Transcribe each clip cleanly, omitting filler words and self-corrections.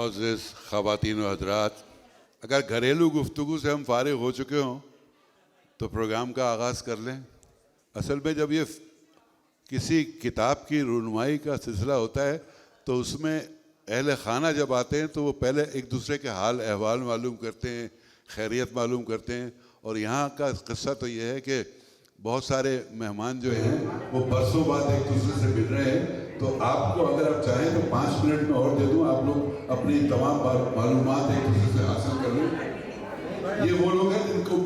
معزز خواتین و حضرات، اگر گھریلو گفتگو سے ہم فارغ ہو چکے ہوں تو پروگرام کا آغاز کر لیں۔ اصل میں جب یہ کسی کتاب کی رونمائی کا سلسلہ ہوتا ہے تو اس میں اہل خانہ جب آتے ہیں تو وہ پہلے ایک دوسرے کے حال احوال معلوم کرتے ہیں، خیریت معلوم کرتے ہیں، اور یہاں کا قصہ تو یہ ہے کہ بہت سارے مہمان جو ہیں وہ برسوں بعد ایک دوسرے سے مل رہے ہیں۔ تو آپ کو اگر آپ چاہیں تو 5 منٹ میں اور دے دوں، آپ لوگ اپنی تمام معلومات ایک دوسرے سے حاصل کر لیں۔ یہ وہ لوگ ہیں جن کو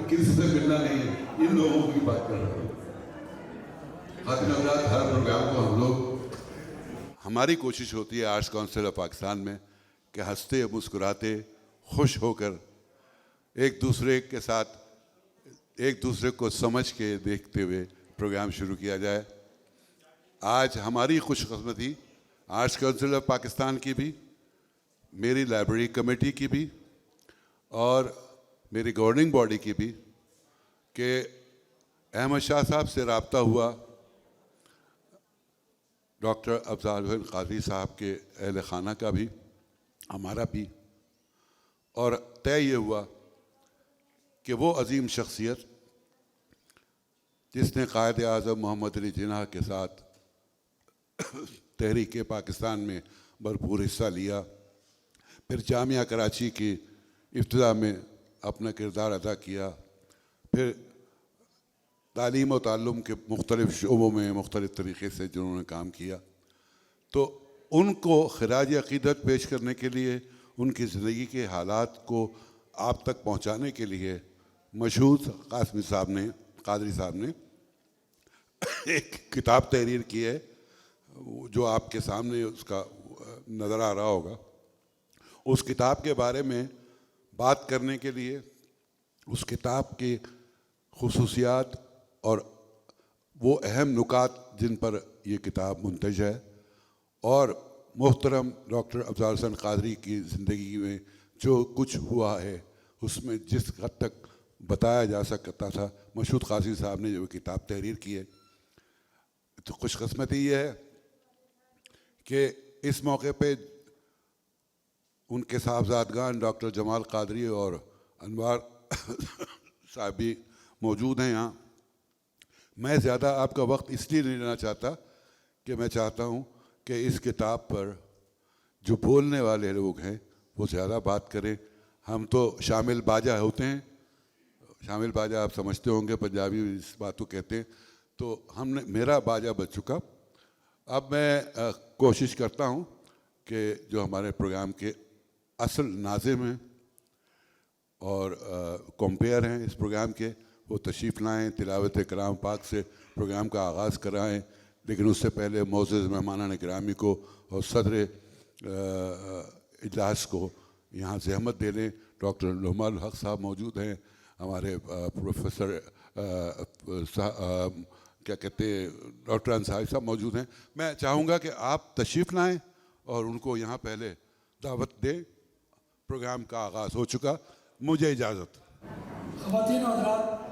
کسی سے ملنا نہیں ہے، ان لوگوں کی بات کر رہا ہوں۔ خاتون حضرات، ہر پروگرام کو ہم لوگ، ہماری کوشش ہوتی ہے آرٹس کونسل آف پاکستان میں کہ ہنستے مسکراتے خوش ہو کر ایک دوسرے کے ساتھ ایک دوسرے کو سمجھ کے دیکھتے ہوئے پروگرام شروع کیا جائے۔ آج ہماری خوش قسمتی آرٹس کونسل آف پاکستان کی بھی، میری لائبریری کمیٹی کی بھی اور میری گورننگ باڈی کی بھی کہ احمد شاہ صاحب سے رابطہ ہوا، ڈاکٹر افضال حسین قادری صاحب کے اہل خانہ کا بھی، ہمارا بھی، اور طے یہ ہوا کہ وہ عظیم شخصیت جس نے قائد اعظم محمد علی جناح کے ساتھ تحریک پاکستان میں بھرپور حصہ لیا، پھر جامعہ کراچی کی ابتدا میں اپنا کردار ادا کیا، پھر تعلیم و تعلم کے مختلف شعبوں میں مختلف طریقے سے جنہوں نے کام کیا، تو ان کو خراج عقیدت پیش کرنے کے لیے، ان کی زندگی کے حالات کو آپ تک پہنچانے کے لیے مشہود قاسمی صاحب نے، قادری صاحب نے ایک کتاب تحریر کی ہے جو آپ کے سامنے اس کا نظر آ رہا ہوگا۔ اس کتاب کے بارے میں بات کرنے کے لیے، اس کتاب کی خصوصیات اور وہ اہم نکات جن پر یہ کتاب منتج ہے، اور محترم ڈاکٹر افضال حسین قادری کی زندگی میں جو کچھ ہوا ہے اس میں جس حد تک بتایا جا سکتا تھا، مشہود قاسمی صاحب نے جو کتاب تحریر کی ہے۔ تو خوش قسمتی یہ ہے کہ اس موقع پہ ان کے صاحبزادگان ڈاکٹر جمال قادری اور انوار صاحب بھی موجود ہیں یہاں۔ میں زیادہ آپ کا وقت اس لیے نہیں لینا چاہتا کہ میں چاہتا ہوں کہ اس کتاب پر جو بولنے والے لوگ ہیں وہ زیادہ بات کریں۔ ہم تو شامل باجا ہوتے ہیں، شامل باجا آپ سمجھتے ہوں گے، پنجابی اس بات کو کہتے ہیں، تو ہم نے، میرا باجا بج چکا۔ اب میں کوشش کرتا ہوں کہ جو ہمارے پروگرام کے اصل ناظم ہیں اور کمپیئر ہیں اس پروگرام کے، وہ تشریف لائیں، تلاوت کلام پاک سے پروگرام کا آغاز کرائیں، لیکن اس سے پہلے معزز مہمانان گرامی کو اور صدر اجلاس کو یہاں زحمت دے لیں۔ ڈاکٹر نعمان الحق صاحب موجود ہیں، ہمارے پروفیسر کیا کہتے ہیں ڈاکٹر انصاری صاحب موجود ہیں۔ میں چاہوں گا کہ آپ تشریف لائیں اور ان کو یہاں پہلے دعوت دیں۔ پروگرام کا آغاز ہو چکا، مجھے اجازت۔ خواتین و حضرات،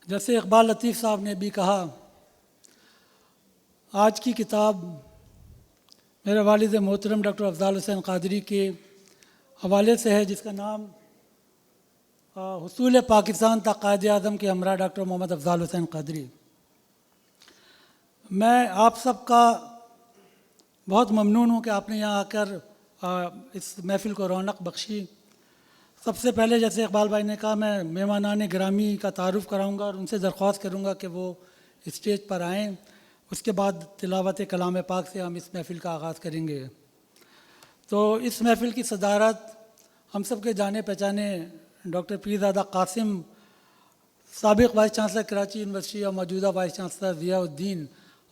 جیسے اقبال لطیف صاحب نے بھی کہا، آج کی کتاب میرے والد محترم ڈاکٹر افضال حسین قادری کے حوالے سے ہے، جس کا نام حصول پاکستان تا قائد اعظم کے ہمراہ ڈاکٹر محمد افضال حسین قادری۔ میں آپ سب کا بہت ممنون ہوں کہ آپ نے یہاں آ کر اس محفل کو رونق بخشی۔ سب سے پہلے جیسے اقبال بھائی نے کہا، میں مہمانان گرامی کا تعارف کراؤں گا اور ان سے درخواست کروں گا کہ وہ اسٹیج پر آئیں۔ اس کے بعد تلاوت کلام پاک سے ہم اس محفل کا آغاز کریں گے۔ تو اس محفل کی صدارت ہم سب کے جانے پہچانے ڈاکٹر پیرزادہ قاسم، سابق وائس چانسلر کراچی یونیورسٹی اور موجودہ وائس چانسلر ضیاء الدین،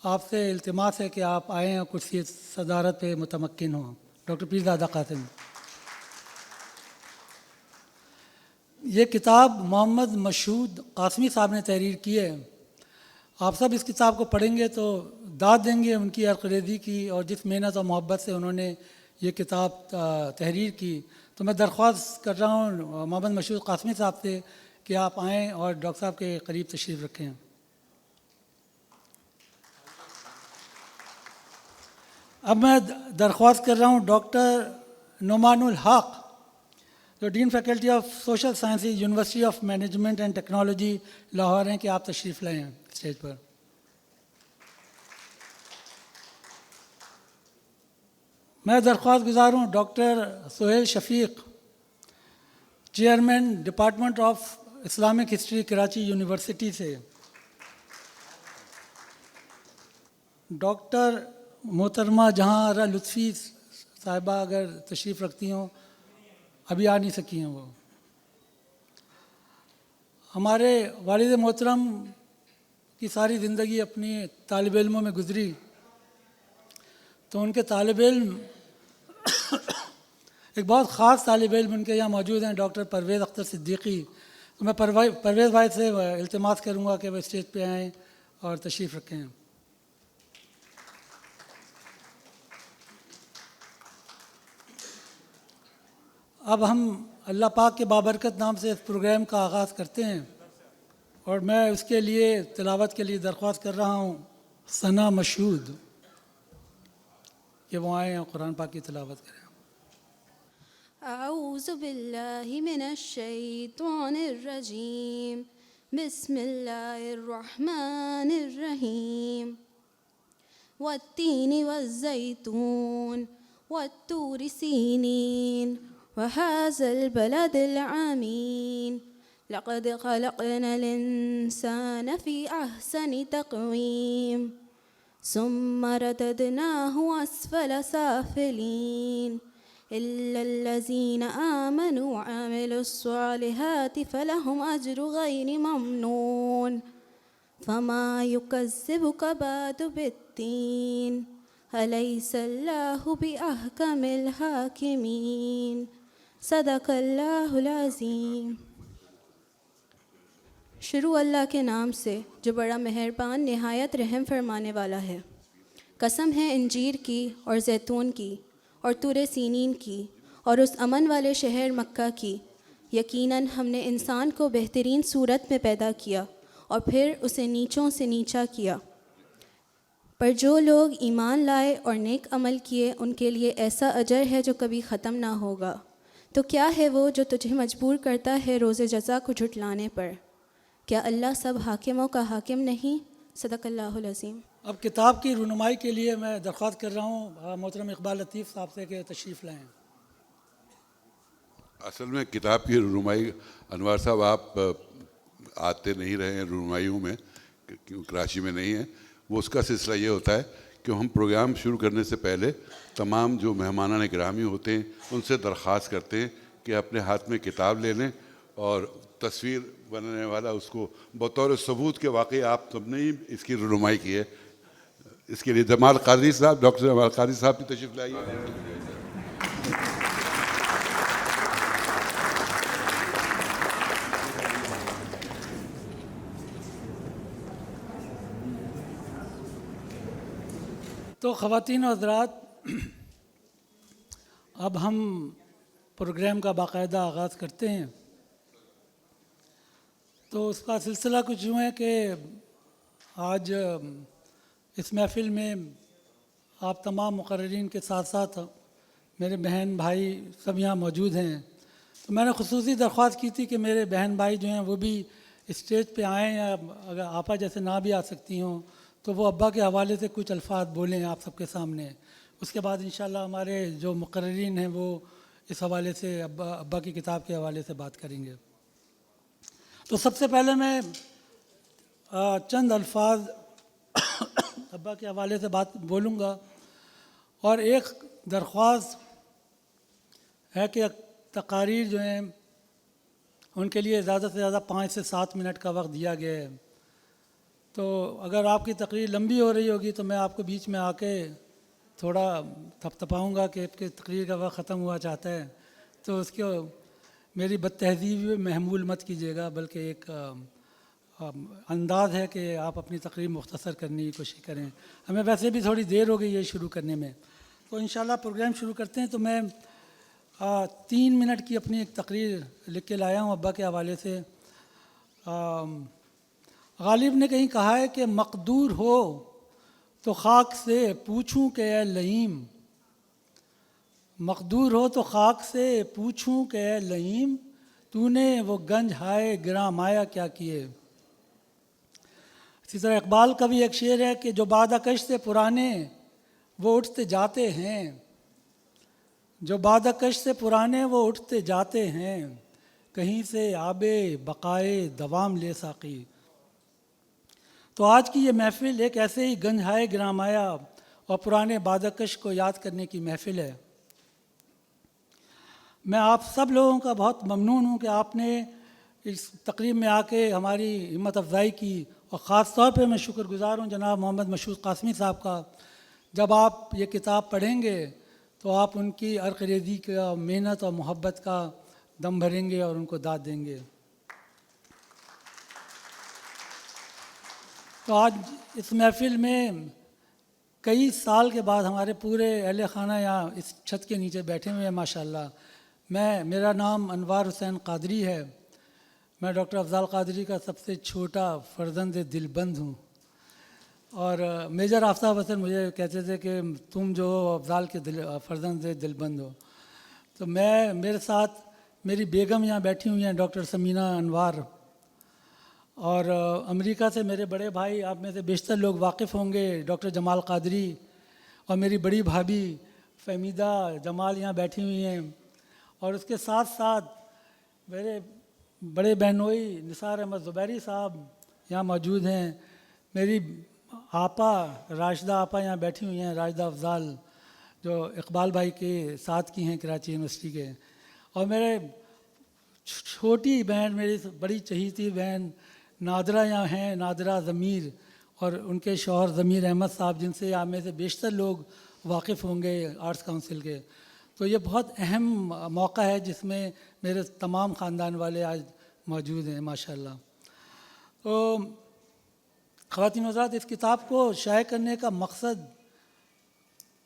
آپ سے التماس ہے کہ آپ آئیں اور کرسی صدارت پہ متمکن ہوں۔ ڈاکٹر پیرزادہ قاسم۔ یہ کتاب محمد مشہود قاسمی صاحب نے تحریر کی ہے۔ آپ سب اس کتاب کو پڑھیں گے تو داد دیں گے ان کی عرقریزی کی اور جس محنت اور محبت سے انہوں نے یہ کتاب تحریر کی۔ تو میں درخواست کر رہا ہوں محمد مشہود قاسمی صاحب سے کہ آپ آئیں اور ڈاکٹر صاحب کے قریب تشریف رکھیں۔ اب میں درخواست کر رہا ہوں ڈاکٹر نعمان الحق جو dean faculty of social sciences university of management and technology Lahore ہیں کہ آپ تشریف لائیں اسٹیج پر. میں درخواست گزار ہوں doctor Sohail Shafiq chairman department of Islamic history Karachi university سے. ڈاکٹر محترمہ جہاں آرا لطفی صاحبہ اگر تشریف رکھتی ہوں، ابھی آ نہیں سکی ہیں وہ. ہمارے والد محترم کی ساری زندگی اپنی طالب علموں میں گزری، تو ان کے طالب علم ایک بہت خاص طالب علم ان کے یہاں موجود ہیں، ڈاکٹر پرویز اختر صدیقی. تو میں پرویز بھائی سے التماس کروں گا کہ وہ اسٹیج پہ آئیں اور تشریف رکھیں. اب ہم اللہ پاک کے بابرکت نام سے اس پروگرام کا آغاز کرتے ہیں، اور میں اس کے لیے تلاوت کے لیے درخواست کر رہا ہوں ثنا مشہود کہ وہ آئیں اور قرآن پاک کی تلاوت کریں. اعوذ باللہ من الشیطان الرجیم، بسم اللہ الرحمن الرحیم. والتین والزیتون والطور سینین وهذا البلد العمین لقد خلقنا الانسان في احسن تقویم ثم رددناه اسفل سافلین إلا الذين آمنوا وعملوا الصالحات فلهم أجر غير ممنون فما يكذبك بعد بالدين أليس الله بأحكم الحاكمين صدق اللہ العظیم. شروع اللہ کے نام سے جو بڑا مہربان نہایت رحم فرمانے والا ہے. قسم ہے انجیر کی اور زیتون کی اور طور سینین کی اور اس امن والے شہر مکہ کی. یقیناً ہم نے انسان کو بہترین صورت میں پیدا کیا اور پھر اسے نیچوں سے نیچا کیا. پر جو لوگ ایمان لائے اور نیک عمل کیے ان کے لیے ایسا اجر ہے جو کبھی ختم نہ ہوگا. تو کیا ہے وہ جو تجھے مجبور کرتا ہے روز جزا کو جھٹلانے پر؟ کیا اللہ سب حاکموں کا حاکم نہیں؟ صدق اللہ العظیم. اب کتاب کی رونمائی کے لیے میں درخواست کر رہا ہوں محترم اقبال لطیف صاحب سے کہ تشریف لائیں. اصل میں کتاب کی رونمائی انوار صاحب آپ آتے نہیں رہے ہیں رونمائیوں میں، کراچی میں نہیں ہیں. وہ اس کا سلسلہ یہ ہوتا ہے کہ ہم پروگرام شروع کرنے سے پہلے تمام جو مہمانان گرامی ہوتے ہیں ان سے درخواست کرتے ہیں کہ اپنے ہاتھ میں کتاب لے لیں، اور تصویر بنانے والا اس کو بطور ثبوت کے واقعی آپ سب نے ہی اس کی رونمائی کی ہے. اس کے لیے جمال قادری صاحب، ڈاکٹر جمال قادری صاحب کی تشریف لائیے. تو خواتین و حضرات، اب ہم پروگرام کا باقاعدہ آغاز کرتے ہیں. تو اس کا سلسلہ کچھ یوں ہے کہ آج اس محفل میں آپ تمام مقررین کے ساتھ ساتھ میرے بہن بھائی سب یہاں موجود ہیں. تو میں نے خصوصی درخواست کی تھی کہ میرے بہن بھائی جو ہیں وہ بھی اسٹیج پہ آئیں، یا اگر آپا جیسے نہ بھی آ سکتی ہوں تو وہ ابا کے حوالے سے کچھ الفاظ بولیں آپ سب کے سامنے. اس کے بعد انشاءاللہ ہمارے جو مقررین ہیں وہ اس حوالے سے ابا کی کتاب کے حوالے سے بات کریں گے. تو سب سے پہلے میں چند الفاظ ابا کے حوالے سے بات بولوں گا، اور ایک درخواست ہے کہ تقاریر جو ہیں ان کے لیے زیادہ سے زیادہ 5 سے 7 منٹ کا وقت دیا گیا ہے. تو اگر آپ کی تقریر لمبی ہو رہی ہوگی تو میں آپ کو بیچ میں آ کے تھوڑا تھپتھپاؤں گا کہ تقریر کا وقت ختم ہوا چاہتا ہے. تو اس کو میری بد تہذیبی محمول مت کیجیے گا، بلکہ ایک انداز ہے کہ آپ اپنی تقریر مختصر کرنے کی کوشش کریں. ہمیں ویسے بھی تھوڑی دیر ہو گئی ہے شروع کرنے میں. تو انشاءاللہ پروگرام شروع کرتے ہیں. تو میں 3 منٹ کی اپنی ایک تقریر لکھ کے لایا ہوں ابا کے حوالے سے. غالب نے کہیں کہا ہے کہ مقدور ہو تو خاک سے پوچھوں کہ اے لئیم، مقدور ہو تو خاک سے پوچھوں کہ اے لئیم، تو نے وہ گنج ہائے گراں مایا کیا کیے۔ اسی طرح اقبال کا بھی ایک شعر ہے کہ جو بادہ کش سے پرانے وہ اٹھتے جاتے ہیں، جو بادہ کش سے پرانے وہ اٹھتے جاتے ہیں، کہیں سے آب بقائے دوام لے ساقی۔ تو آج کی یہ محفل ایک ایسے ہی گنج ہائے گراں مایا اور پرانے بادہ کش کو یاد کرنے کی محفل ہے۔ میں آپ سب لوگوں کا بہت ممنون ہوں کہ آپ نے اس تقریب میں آ کے ہماری ہمت افزائی کی، اور خاص طور پہ میں شکر گزار ہوں جناب محمد مشہود قاسمی صاحب کا۔ جب آپ یہ کتاب پڑھیں گے تو آپ ان کی عرق ریزی کا، محنت اور محبت کا دم بھریں گے اور ان کو داد دیں گے۔ تو آج اس محفل میں کئی سال کے بعد ہمارے پورے اہل خانہ یہاں اس چھت کے نیچے بیٹھے ہوئے ہیں ماشاءاللہ۔ میرا نام انوار حسین قادری ہے، میں ڈاکٹر افضال قادری کا سب سے چھوٹا فرزند دل بند ہوں، اور میجر آفتاب حسن مجھے کہتے تھے کہ تم جو افضال کے فرزند دل بند ہو۔ تو میرے ساتھ میری بیگم یہاں بیٹھی ہوئی ہیں ڈاکٹر سمینہ انوار، اور امریکہ سے میرے بڑے بھائی، آپ میں سے بیشتر لوگ واقف ہوں گے، ڈاکٹر جمال قادری، اور میری بڑی بھابھی فہمیدہ جمال یہاں بیٹھی ہوئی ہیں، اور اس کے ساتھ ساتھ میرے بڑے بہنوئی نثار احمد زبیری صاحب یہاں موجود ہیں، میری آپا راشدہ آپا یہاں بیٹھی ہوئی ہیں، راشدہ افضال، جو اقبال بھائی کے ساتھ کی ہیں کراچی یونیورسٹی کے، اور میرے چھوٹی بہن، میری بڑی چہیتی بہن نادرہ یہاں ہیں، نادرہ ضمیر، اور ان کے شوہر ضمیر احمد صاحب، جن سے آپ میں سے بیشتر لوگ واقف ہوں گے آرٹس کونسل کے۔ تو یہ بہت اہم موقع ہے جس میں میرے تمام خاندان والے آج موجود ہیں ماشاءاللہ۔ تو خواتین و حضرات، اس کتاب کو شائع کرنے کا مقصد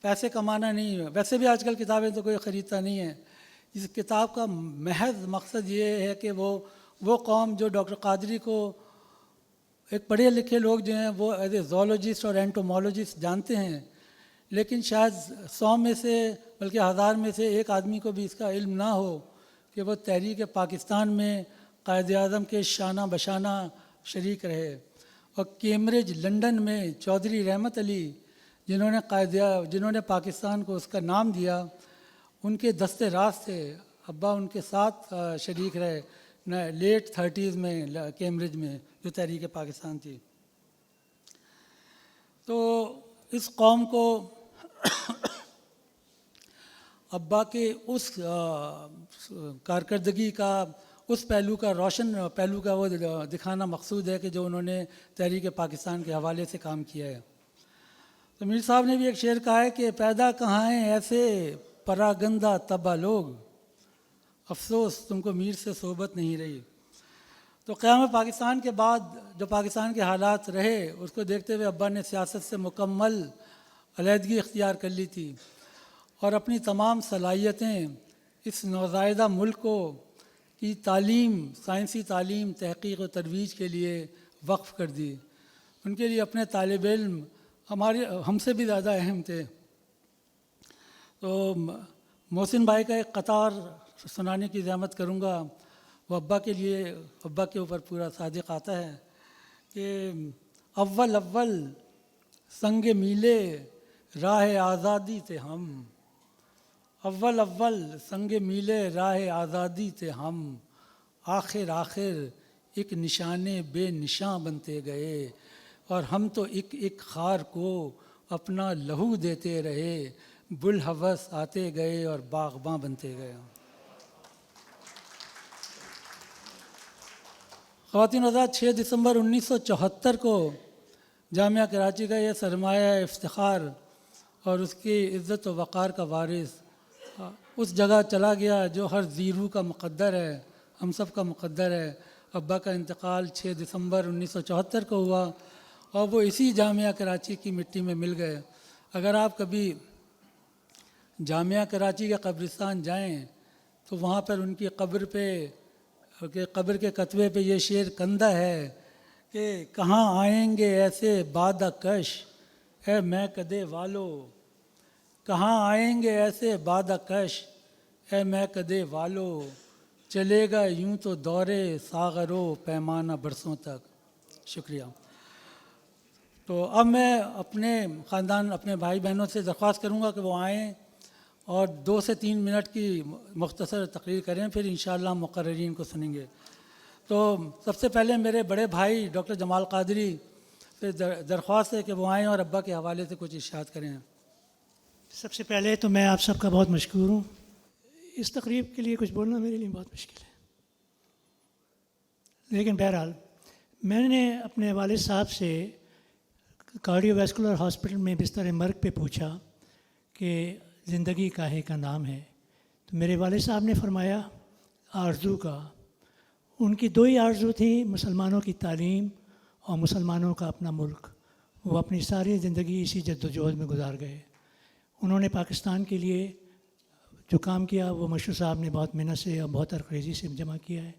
پیسے کمانا نہیں ہے، ویسے بھی آج کل کتابیں تو کوئی خریدتا نہیں ہے۔ اس کتاب کا محض مقصد یہ ہے کہ وہ قوم جو ڈاکٹر قادری کو، ایک پڑھے لکھے لوگ جو ہیں وہ ایز اے زولوجسٹ اور اینٹومولوجسٹ جانتے ہیں، لیکن شاید 100 میں سے بلکہ 1000 میں سے ایک آدمی کو بھی اس کا علم نہ ہو کہ وہ تحریک پاکستان میں قائد اعظم کے شانہ بشانہ شریک رہے، اور کیمبرج لنڈن میں چودھری رحمت علی جنہوں نے پاکستان کو اس کا نام دیا، ان کے دستے راست تھے، ابا ان کے ساتھ شریک رہے لیٹ 30s میں کیمبرج میں جو تحریک پاکستان تھی۔ تو اس قوم کو ابا کے اس کارکردگی کا، اس پہلو کا، روشن پہلو کا وہ دکھانا مقصود ہے کہ جو انہوں نے تحریک پاکستان کے حوالے سے کام کیا ہے۔ تو میر صاحب نے بھی ایک شعر کہا ہے کہ پیدا کہاں ہیں ایسے پراگندہ طبع لوگ، افسوس تم کو میر سے صحبت نہیں رہی۔ تو قیام پاکستان کے بعد جو پاکستان کے حالات رہے، اس کو دیکھتے ہوئے ابا نے سیاست سے مکمل علیحدگی اختیار کر لی تھی، اور اپنی تمام صلاحیتیں اس نوزائیدہ ملک کو کی تعلیم، سائنسی تعلیم، تحقیق و ترویج کے لیے وقف کر دی۔ ان کے لیے اپنے طالب علم ہم سے بھی زیادہ اہم تھے۔ تو محسن بھائی کا ایک قطار سنانے کی زحمت کروں گا، وہ ابا کے اوپر پورا صادق آتا ہے کہ اول اول سنگ میلے راہ آزادی تھے ہم، اول اول سنگ میلے راہ آزادی تھے ہم، آخر آخر ایک نشانے بے نشاں بنتے گئے، اور ہم تو ایک ایک خار کو اپنا لہو دیتے رہے، بلحوث آتے گئے اور باغباں بنتے گئے۔ خواتین حضرات، 6 دسمبر 1974 کو جامعہ کراچی کا یہ سرمایہ افتخار اور اس کی عزت و وقار کا وارث اس جگہ چلا گیا جو ہر زیرو کا مقدر ہے، ہم سب کا مقدر ہے۔ ابا کا انتقال 6 دسمبر 1974 کو ہوا، اور وہ اسی جامعہ کراچی کی مٹی میں مل گئے۔ اگر آپ کبھی جامعہ کراچی کے قبرستان جائیں تو وہاں پر ان کی قبر کے کتبے پہ یہ شعر کندہ ہے کہ کہاں آئیں گے ایسے بادہ کش، اے میں کدے والو کہاں آئیں گے ایسے بادہ کش، اے میں کدے والو چلے گا یوں تو دورے ساغرو پیمانہ برسوں تک. شکریہ. تو اب میں اپنے خاندان، اپنے بھائی بہنوں سے درخواست کروں گا کہ وہ آئیں اور 2 سے 3 منٹ کی مختصر تقریر کریں، پھر انشاءاللہ ہم مقررین کو سنیں گے. تو سب سے پہلے میرے بڑے بھائی ڈاکٹر جمال قادری سے درخواست ہے کہ وہ آئیں اور ابا کے حوالے سے کچھ ارشاد کریں. سب سے پہلے تو میں آپ سب کا بہت مشکور ہوں. اس تقریب کے لیے کچھ بولنا میرے لیے بہت مشکل ہے، لیکن بہرحال میں نے اپنے والد صاحب سے کارڈیو ویسکولر ہاسپٹل میں بستر مرگ پہ پوچھا کہ زندگی کاہے کا نام ہے، تو میرے والد صاحب نے فرمایا آرزو کا. ان کی 2 ہی آرزو تھی، مسلمانوں کی تعلیم اور مسلمانوں کا اپنا ملک. وہ اپنی ساری زندگی اسی جد و جہد میں گزار گئے. انہوں نے پاکستان کے لیے جو کام کیا وہ مشہور صاحب نے بہت محنت سے اور بہت ارکریزی سے جمع کیا ہے.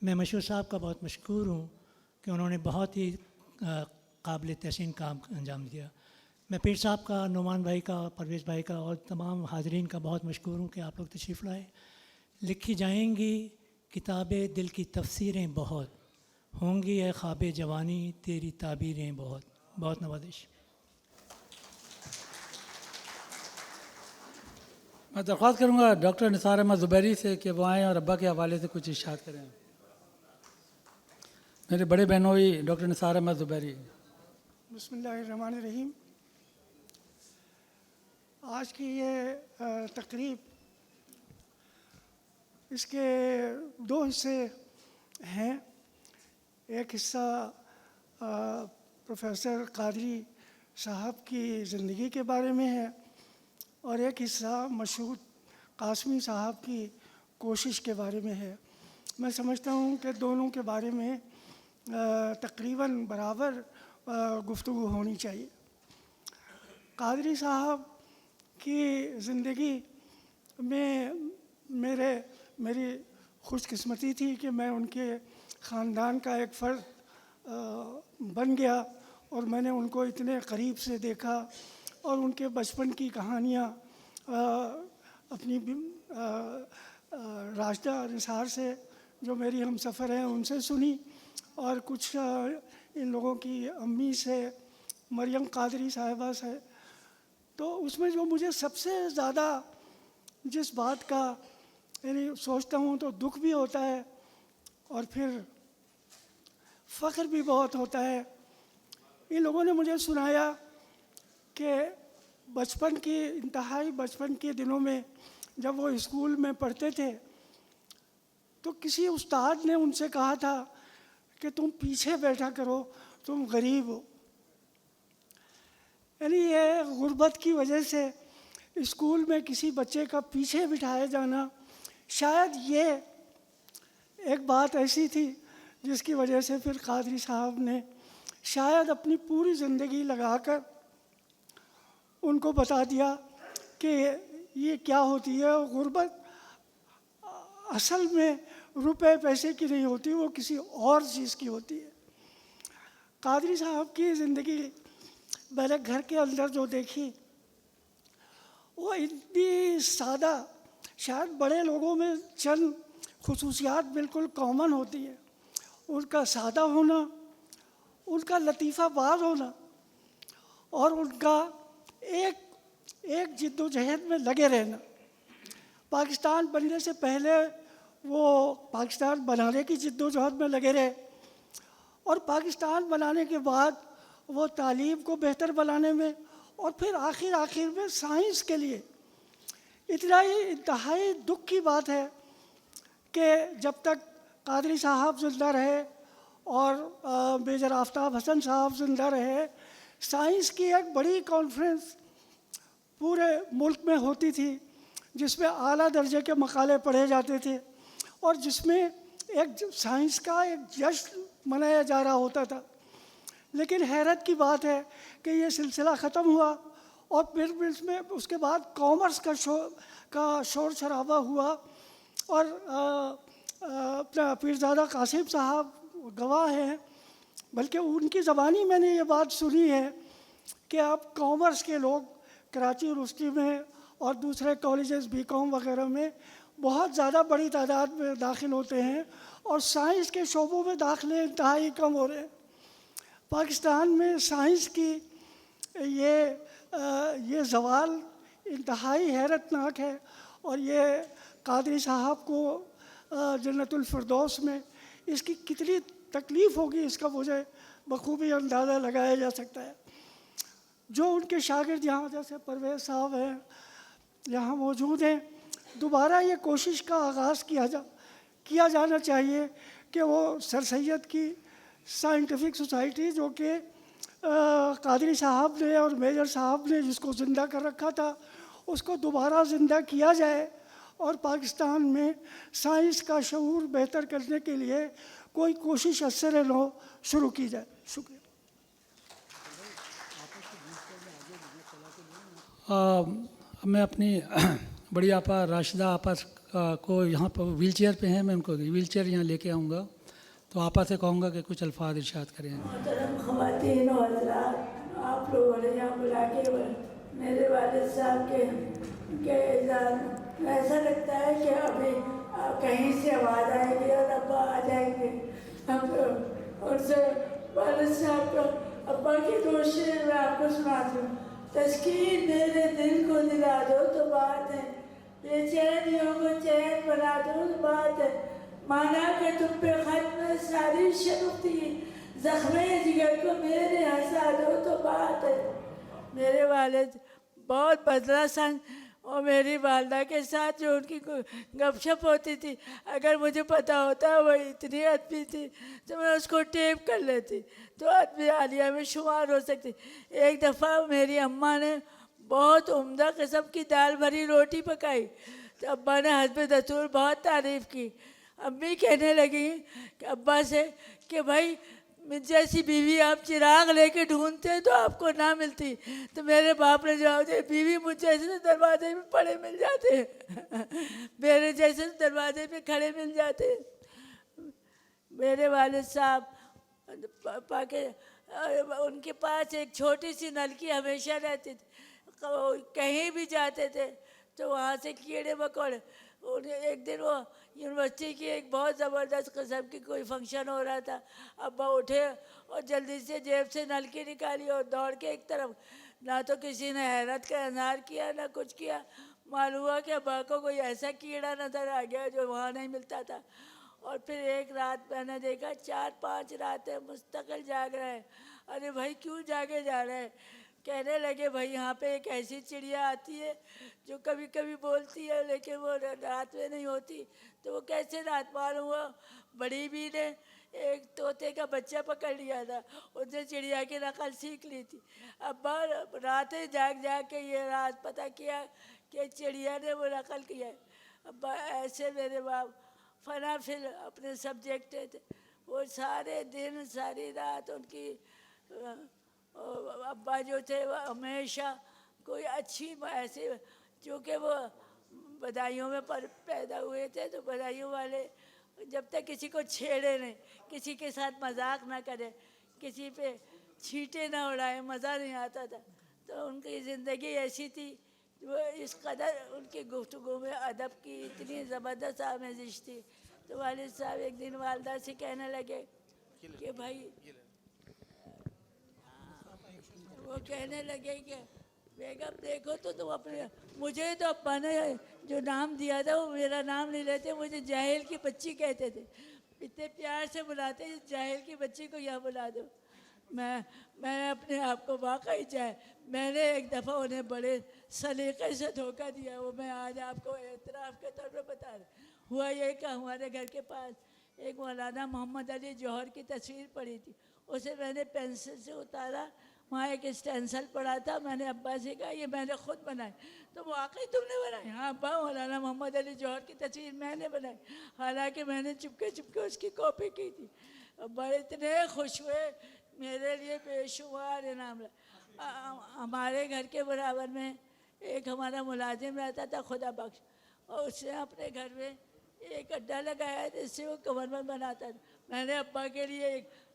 میں مشہور صاحب کا بہت مشکور ہوں کہ انہوں نے بہت ہی قابل تحسین کام انجام دیا. میں پیر صاحب کا، نعمان بھائی کا، پرویز بھائی کا اور تمام حاضرین کا بہت مشکور ہوں کہ آپ لوگ تشریف لائے. لکھی جائیں گی کتابیں دل کی تفسیریں بہت، ہوں گی اے خواب جوانی تیری تعبیریں بہت. بہت نوازش. میں درخواست کروں گا ڈاکٹر نثار احمد زبیری سے کہ وہ آئیں اور ابا کے حوالے سے کچھ ارشاد کریں. میرے بڑے بہنوئی ڈاکٹر نثار احمد زبیری. بسم اللہ الرحمن الرحیم. آج کی یہ تقریب، اس کے 2 حصے ہیں. ایک حصہ پروفیسر قادری صاحب کی زندگی کے بارے میں ہے اور ایک حصہ مشہور قاسمی صاحب کی کوشش کے بارے میں ہے. میں سمجھتا ہوں کہ دونوں کے بارے میں تقریباً برابر گفتگو ہونی چاہیے. قادری صاحب کی زندگی میں میری خوش قسمتی تھی کہ میں ان کے خاندان کا ایک فرد بن گیا اور میں نے ان کو اتنے قریب سے دیکھا اور ان کے بچپن کی کہانیاں اپنی راشدہ نثار سے جو میری ہم سفر ہیں ان سے سنی، اور کچھ ان لوگوں کی امی سے، مریم قادری صاحبہ سے. تو اس میں جو مجھے سب سے زیادہ جس بات کا یعنی سوچتا ہوں تو دکھ بھی ہوتا ہے اور پھر فخر بھی بہت ہوتا ہے. ان لوگوں نے مجھے سنایا کہ بچپن کی انتہائی بچپن کے دنوں میں جب وہ اسکول میں پڑھتے تھے تو کسی استاد نے ان سے کہا تھا کہ تم پیچھے بیٹھا کرو، تم غریب ہو. یعنی یہ غربت کی وجہ سے اسکول میں کسی بچے کا پیچھے بٹھایا جانا، شاید یہ ایک بات ایسی تھی جس کی وجہ سے پھر قادری صاحب نے شاید اپنی پوری زندگی لگا کر ان کو بتا دیا کہ یہ کیا ہوتی ہے. غربت اصل میں روپے پیسے کی نہیں ہوتی، وہ کسی اور چیز کی ہوتی ہے. قادری صاحب کی زندگی میں نے گھر کے اندر جو دیکھی وہ اتنی سادہ، شاید بڑے لوگوں میں چند خصوصیات بالکل کامن ہوتی ہیں. ان کا سادہ ہونا، ان کا لطیفہ باز ہونا اور ان کا ایک جد و جہد میں لگے رہنا. پاکستان بننے سے پہلے وہ پاکستان بنانے کی جد و جہد میں لگے رہے اور پاکستان بنانے کے بعد وہ تعلیم کو بہتر بنانے میں اور پھر آخر میں سائنس کے لیے. اتنا ہی انتہائی دکھ کی بات ہے کہ جب تک قادری صاحب زندہ رہے اور میجر آفتاب حسن صاحب زندہ رہے، سائنس کی ایک بڑی کانفرنس پورے ملک میں ہوتی تھی جس میں اعلیٰ درجے کے مقالے پڑھے جاتے تھے اور جس میں ایک سائنس کا ایک جشن منایا جا رہا ہوتا تھا. لیکن حیرت کی بات ہے کہ یہ سلسلہ ختم ہوا اور پھر اس میں اس کے بعد کامرس کا شور شرابہ ہوا اور اپنا پیرزادہ قاسم صاحب گواہ ہیں، بلکہ ان کی زبانی میں نے یہ بات سنی ہے کہ اب کامرس کے لوگ کراچی یونیورسٹی میں اور دوسرے کالجز بی کام وغیرہ میں بہت زیادہ بڑی تعداد میں داخل ہوتے ہیں، اور سائنس کے شعبوں میں داخلے انتہائی کم ہو رہے ہیں۔ پاکستان میں سائنس کی یہ زوال انتہائی حیرت ناک ہے، اور یہ قادری صاحب کو جنت الفردوس میں اس کی کتنی تکلیف ہوگی اس کا مجھے بخوبی اندازہ لگایا جا سکتا ہے۔ جو ان کے شاگرد یہاں جیسے پرویز صاحب ہیں یہاں موجود ہیں، دوبارہ یہ کوشش کا آغاز کیا جانا چاہیے کہ وہ سر سید کی سائنٹیفک سوسائٹی جو کہ قادری صاحب نے اور میجر صاحب نے جس کو زندہ کر رکھا تھا، اس کو دوبارہ زندہ کیا جائے، اور پاکستان میں سائنس کا شعور بہتر کرنے کے لیے کوئی کوشش اثر نو شروع کی جائے۔ شکریہ۔ میں اپنی بڑی آپا راشدہ آپا کو یہاں پر ویل چیئر پہ ہیں، میں ان کو ویل چیئر یہاں لے کے آؤں گا، تو آپا سے کہوں گا کہ کچھ الفاظ ارشاد کریں۔ محترم خواتین و حضرات، آپ لوگوں نے یہاں بلا کے میرے والد صاحب کے اعزاز ایسا لگتا ہے کہ ابھی کہیں سے آواز آئے گی اور ابا آ جائیں گے۔ اور سے والد صاحب کا ابا کی دو شعر میں آپ کو سناتی ہوں۔ تسکین میرے دل کو دلا دو تو بات ہے، بے چینیوں کو چین بنا دو تو بات ہے، مانا کہ تم پہ ختم ساری شرف تھی، زخمِ جگر کو میرے ہنسا دو تو بات ہے۔ میرے والد بہت بدلا سن، اور میری والدہ کے ساتھ جو ان کی گپ شپ ہوتی تھی، اگر مجھے پتہ ہوتا وہ اتنی ادبی تھی تو میں اس کو ٹیپ کر لیتی تو ادبی عالیہ میں شمار ہو سکتی۔ ایک دفعہ میری اماں نے بہت عمدہ قسم کی دال بھری روٹی پکائی تو ابا نے حسب دستور بہت تعریف کی۔ امی کہنے لگی کہ ابا سے کہ بھائی جیسی بیوی آپ چراغ لے کے ڈھونڈتے تو آپ کو نہ ملتی، تو میرے باپ نے جواب دیا بیوی مجھ جیسے تو دروازے میں پڑے مل جاتے ہیں، میرے جیسے تو دروازے پہ کھڑے مل جاتے ہیں۔ میرے والد صاحب ان کے پاس ایک چھوٹی سی نلکی ہمیشہ رہتی تھی، کہیں بھی جاتے تھے تو وہاں سے کیڑے مکوڑے۔ ایک دن وہ یونیورسٹی کی ایک بہت زبردست قسم کی کوئی فنکشن ہو رہا تھا، ابا اٹھے اور جلدی سے جیب سے نلکی نکالی اور دوڑ کے ایک طرف، نہ تو کسی نے حیرت کا اظہار کیا نہ کچھ کیا، معلوم ہوا کہ ابا کو کوئی ایسا کیڑا نظر آ گیا جو وہاں نہیں ملتا تھا۔ اور پھر ایک رات میں نے دیکھا 4-5 راتیں مستقل جاگ رہے ہیں۔ ارے بھائی کیوں جاگے جا رہے ہیں؟ کہنے لگے بھائی یہاں پہ ایک ایسی چڑیا آتی ہے جو کبھی کبھی بولتی ہے لیکن وہ رات میں نہیں ہوتی، تو وہ کیسے رات؟ معلوم ہوا بڑی بھی نے ایک طوطے کا بچہ پکڑ لیا تھا، اس نے چڑیا کی نقل سیکھ لی تھی۔ ابا راتیں جاگ جاگ کے یہ راز پتہ کیا کہ چڑیا نے وہ نقل کیا ہے۔ ابا ایسے میرے باپ فنا فل اپنے سبجیکٹ تھے، وہ سارے دن ساری رات ان کی ابا جو تھے وہ ہمیشہ کوئی اچھی ایسے، چونکہ وہ بدایوں میں پیدا ہوئے تھے تو بدایوں والے جب تک کسی کو چھیڑے نہیں، کسی کے ساتھ مذاق نہ کرے، کسی پہ چھینٹے نہ اڑائے، مزہ نہیں آتا تھا۔ تو ان کی زندگی ایسی تھی، وہ اس قدر ان کی گفتگو میں ادب کی اتنی زبردست آمیزش تھی۔ تو والد صاحب ایک دن والدہ سے کہنے لگے کہ بھائی، وہ کہنے لگے کہ بیگم دیکھو تو تم اپنے، مجھے تو ابا نے جو نام دیا تھا وہ میرا نام نہیں لیتے، مجھے جاہل کی بچی کہتے تھے، اتنے پیار سے بلاتے جاہل کی بچی کو یہاں بلا دو۔ میں اپنے آپ کو واقعی میں نے ایک دفعہ انہیں بڑے سلیقے سے دھوکہ دیا، وہ میں آج آپ کو اعتراف کے طور پہ بتا رہا۔ ہوا یہ کہ ہمارے گھر کے پاس ایک مولانا محمد علی جوہر کی تصویر پڑی تھی، اسے میں نے پینسل سے اتارا، وہاں ایک اسٹینسل پڑا تھا، میں نے ابا سے کہا یہ میں نے خود بنائی۔ تو واقعی تم نے بنائی؟ ہاں ابا، مولانا محمد علی جوہر کی تصویر میں نے بنائی، حالانکہ میں نے چپکے چپکے اس کی کاپی کی تھی۔ ابا اتنے خوش ہوئے، میرے لیے بے شمار انعام ہمارے گھر کے برابر میں ایک ہمارا ملازم رہتا تھا خدا بخش، اور اس نے اپنے گھر میں ایک اڈا لگایا جس سے وہ کمر بند بناتا تھا۔ میں نے ابا کے لیے ایک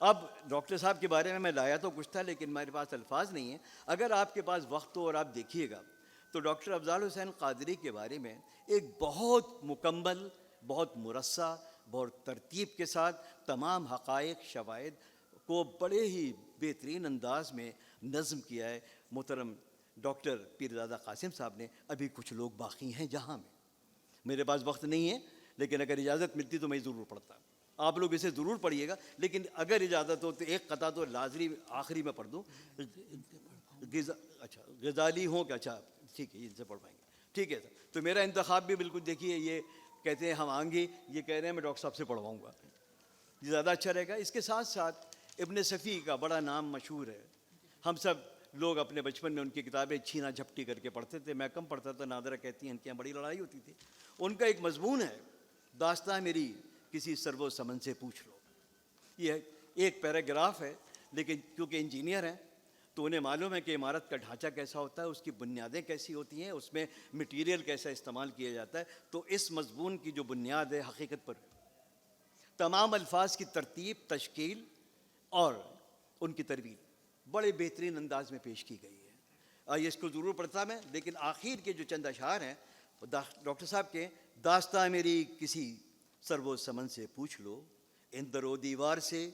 اب ڈاکٹر صاحب کے بارے میں لایا تو کچھ تھا لیکن میرے پاس الفاظ نہیں ہیں. اگر آپ کے پاس وقت ہو اور آپ دیکھیے گا تو ڈاکٹر افضال حسین قادری کے بارے میں ایک بہت مکمل, بہت مرصع, بہت ترتیب کے ساتھ تمام حقائق شواہد کو بڑے ہی بہترین انداز میں نظم کیا ہے محترم ڈاکٹر پیرزادہ قاسم صاحب نے. ابھی کچھ لوگ باقی ہیں جہاں میں, میرے پاس وقت نہیں ہے لیکن اگر اجازت ملتی تو میں ضرور پڑھتا. آپ لوگ اسے ضرور پڑھیے گا, لیکن اگر اجازت ہو تو ایک قطعہ تو لازمی آخری میں پڑھ دوں. اچھا غزالی ہوں کہ اچھا ٹھیک ہے, ان سے پڑھ پائیں گے, ٹھیک ہے سر. تو میرا انتخاب بھی بالکل دیکھیے, یہ کہتے ہیں ہم آئیں گے, یہ کہہ رہے ہیں میں ڈاکٹر صاحب سے پڑھواؤں گا, یہ زیادہ اچھا رہے گا. اس کے ساتھ ساتھ ابن صفی کا بڑا نام مشہور ہے. ہم سب لوگ اپنے بچپن میں ان کی کتابیں چھینا جھپٹی کر کے پڑھتے تھے. میں کم پڑھتا تھا, نادرہ کہتی ہیں ان کے یہاں بڑی لڑائی ہوتی تھی. ان کا ایک مضمون ہے داستان میری کسی سرو سمن سے پوچھ لو. یہ ایک پیراگراف ہے, لیکن کیونکہ انجینئر ہیں تو انہیں معلوم ہے کہ عمارت کا ڈھانچہ کیسا ہوتا ہے, اس کی بنیادیں کیسی ہوتی ہیں, اس میں مٹیریل کیسا استعمال کیا جاتا ہے. تو اس مضمون کی جو بنیاد ہے حقیقت پر تمام الفاظ کی ترتیب, تشکیل اور ان کی تربیت بڑے بہترین انداز میں پیش کی گئی ہے. آئیے اس کو ضرور پڑھتا میں, لیکن آخر کے جو چند اشعار ہیں ڈاکٹر صاحب کے, داستان میری کسی سرو سمن سے پوچھ لو, ان در و دیوار سے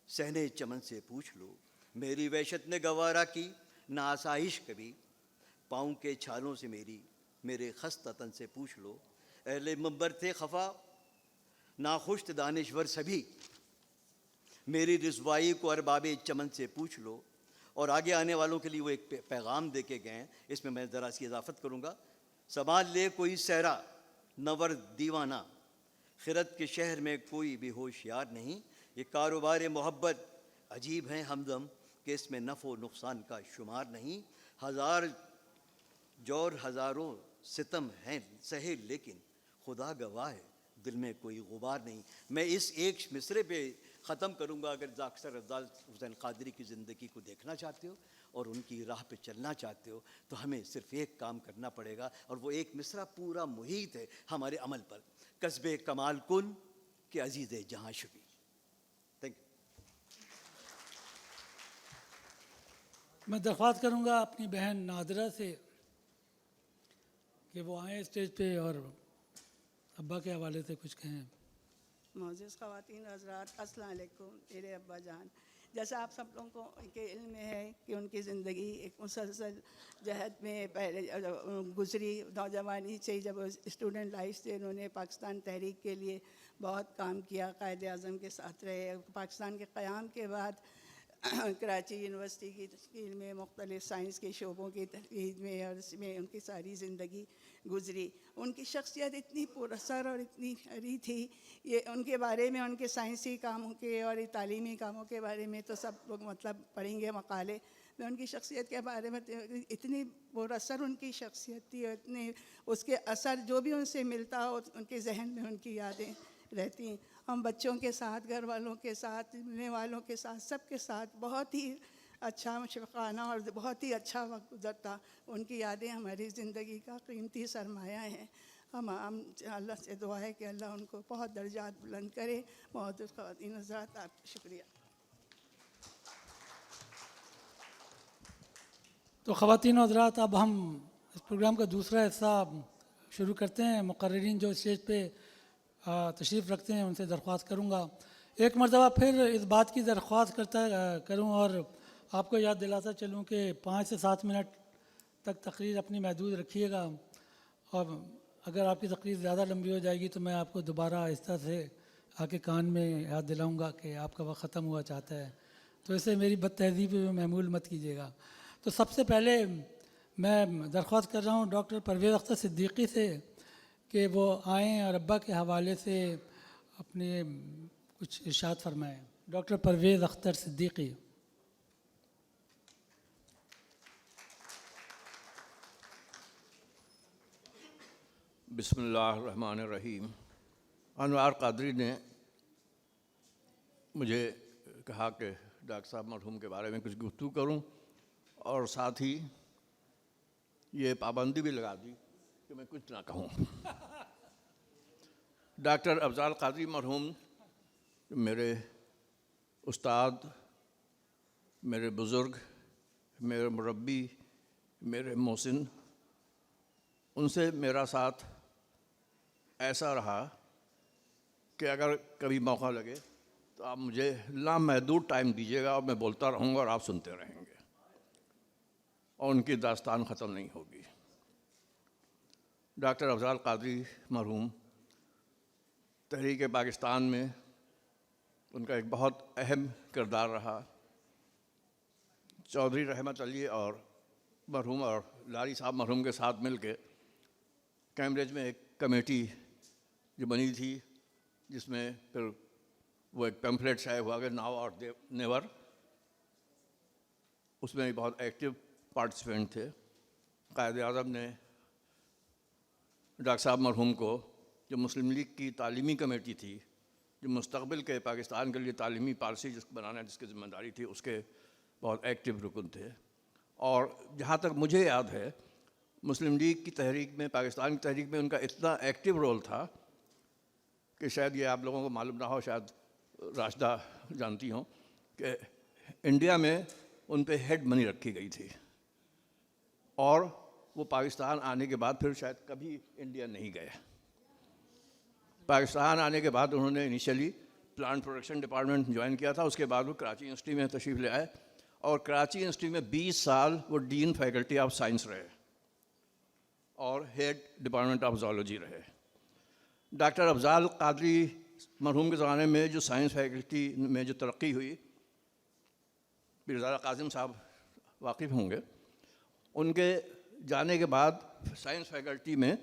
صحنے چمن سے پوچھ لو, میری وحشت نے گوارا کی نہ آسائش کبھی, پاؤں کے چھالوں سے میرے خستہ تن سے پوچھ لو, اہل منبر تھے خفا ناخوش دانشور سبھی, میری رسوائی کو ارباب چمن سے پوچھ لو. اور آگے آنے والوں کے لیے وہ ایک پیغام دے کے گئے ہیں, اس میں میں ذرا سی اضافت کروں گا. سنبھال لے کوئی صحرا نور دیوانہ, خرد کے شہر میں کوئی بھی ہوشیار نہیں, یہ کاروبار محبت عجیب ہے ہمدم کہ اس میں نفع و نقصان کا شمار نہیں. ہزار جور ہزاروں ستم ہیں سہے لیکن خدا گواہ ہے دل میں کوئی غبار نہیں. میں اس ایک مصرے پہ ختم کروں گا. اگر ڈاکٹر افضال حسین قادری کی زندگی کو دیکھنا چاہتے ہو اور ان کی راہ پہ چلنا چاہتے ہو تو ہمیں صرف ایک کام کرنا پڑے گا, اور وہ ایک مصرع پورا محیط ہے ہمارے عمل پر. قصب کمال کن کہ عزیز جہاں شبی. Thank you. میں درخواست کروں گا اپنی بہن نادرہ سے کہ وہ آئیں اسٹیج پہ اور ابا کے حوالے سے کچھ کہیں. معزز خواتین حضرات السلام علیکم. میرے ابا جان, جیسا آپ سب لوگوں کو کے علم میں ہے کہ ان کی زندگی ایک مسلسل جہد میں پہلے گزری. نوجوانی سے جب اسٹوڈنٹ لائف سے انہوں نے پاکستان تحریک کے لیے بہت کام کیا, قائد اعظم کے ساتھ رہے. پاکستان کے قیام کے بعد کراچی یونیورسٹی کی تشکیل میں, مختلف سائنس کے شعبوں کی تحقیق میں, اور اس میں ان کی ساری زندگی گزری. ان کی شخصیت اتنی پراثر اور اتنی ہری تھی, یہ ان کے بارے میں, ان کے سائنسی کاموں کے اور تعلیمی کاموں کے بارے میں تو سب لوگ مطلب پڑھیں گے مقالے. میں ان کی شخصیت کے بارے میں اتنی پراثر ان کی شخصیت تھی, اور اتنے اس کے اثر جو بھی ان سے ملتا ہو ان کے ذہن میں ان کی یادیں رہتی ہیں. ہم بچوں کے ساتھ, گھر والوں کے ساتھ, ملنے والوں کے ساتھ, سب کے ساتھ بہت ہی اچھا مشفقانہ اور بہت ہی اچھا وقت گزرتا. ان کی یادیں ہماری زندگی کا قیمتی سرمایہ ہیں. ہم اللہ سے دعا ہے کہ اللہ ان کو بہت درجات بلند کرے. معزز خواتین حضرات, آپ کا شکریہ. تو خواتین و حضرات, اب ہم اس پروگرام کا دوسرا حصہ شروع کرتے ہیں. مقررین جو اسٹیج پہ تشریف رکھتے ہیں ان سے درخواست کروں گا, ایک مرتبہ پھر اس بات کی درخواست کروں اور آپ کو یاد دلاتا چلوں کہ 5 سے 7 منٹ تک تقریر اپنی محدود رکھیے گا, اور اگر آپ کی تقریر زیادہ لمبی ہو جائے گی تو میں آپ کو دوبارہ آہستہ سے آ کے کان میں یاد دلاؤں گا کہ آپ کا وقت ختم ہوا چاہتا ہے. تو اسے میری بد تہذیبی میں معمول مت کیجیے گا. تو سب سے پہلے میں درخواست کر رہا ہوں ڈاکٹر پرویز اختر صدیقی سے کہ وہ آئیں اور ابا کے حوالے سے اپنے کچھ ارشاد فرمائیں. ڈاکٹر پرویز اختر صدیقی. بسم اللہ الرحمن الرحیم. انوار قادری نے مجھے کہا کہ ڈاکٹر صاحب مرحوم کے بارے میں کچھ گفتگو کروں, اور ساتھ ہی یہ پابندی بھی لگا دی کہ میں کچھ نہ کہوں. ڈاکٹر افضال قادری مرحوم میرے استاد، میرے بزرگ، میرے مربی، میرے محسن، ان سے میرا ساتھ ایسا رہا کہ اگر کبھی موقع لگے تو آپ مجھے لامحدود ٹائم دیجیے گا اور میں بولتا رہوں گا اور آپ سنتے رہیں گے، اور ان کی داستان ختم نہیں ہوگی۔ ڈاکٹر افضال قادری مرحوم تحریک پاکستان میں ان کا ایک بہت اہم کردار رہا۔ چودھری رحمت علی اور مرحوم اور لاری صاحب مرحوم کے ساتھ مل کے کیمبرج میں ایک کمیٹی جو بنی تھی، جس میں پھر وہ ایک پیمفلیٹ شائع ہوا کہ ناؤ اور نیور، اس میں بہت ایکٹیو پارٹیسپینٹ تھے۔ قائد اعظم نے ڈاکٹر صاحب مرحوم کو، جو مسلم لیگ کی تعلیمی کمیٹی تھی، جو مستقبل کے پاکستان کے لیے تعلیمی پالیسی جس کو بنانا جس کی ذمہ داری تھی، اس کے بہت ایکٹیو رکن تھے۔ اور جہاں تک مجھے یاد ہے، مسلم لیگ کی تحریک میں، پاکستان کی تحریک میں ان کا اتنا ایکٹیو رول تھا کہ شاید یہ آپ لوگوں کو معلوم نہ ہو، شاید راشدہ جانتی ہوں، کہ انڈیا میں ان پہ ہیڈ منی رکھی گئی تھی، اور وہ پاکستان آنے کے بعد پھر شاید کبھی انڈیا نہیں گئے۔ پاکستان آنے کے بعد انہوں نے initially plant production department join کیا تھا، اس کے بعد وہ کراچی یونیورسٹی میں تشریف لے آئے، اور کراچی یونیورسٹی میں 20 سال وہ ڈین فیکلٹی آف سائنس رہے اور ہیڈ ڈپارٹمنٹ آف زالوجی رہے۔ ڈاکٹر افضال قادری مرحوم کے زمانے میں جو سائنس فیکلٹی میں جو ترقی ہوئی، پیرزادہ قاسم صاحب واقف ہوں گے، ان کے جانے کے بعد سائنس فیکلٹی میں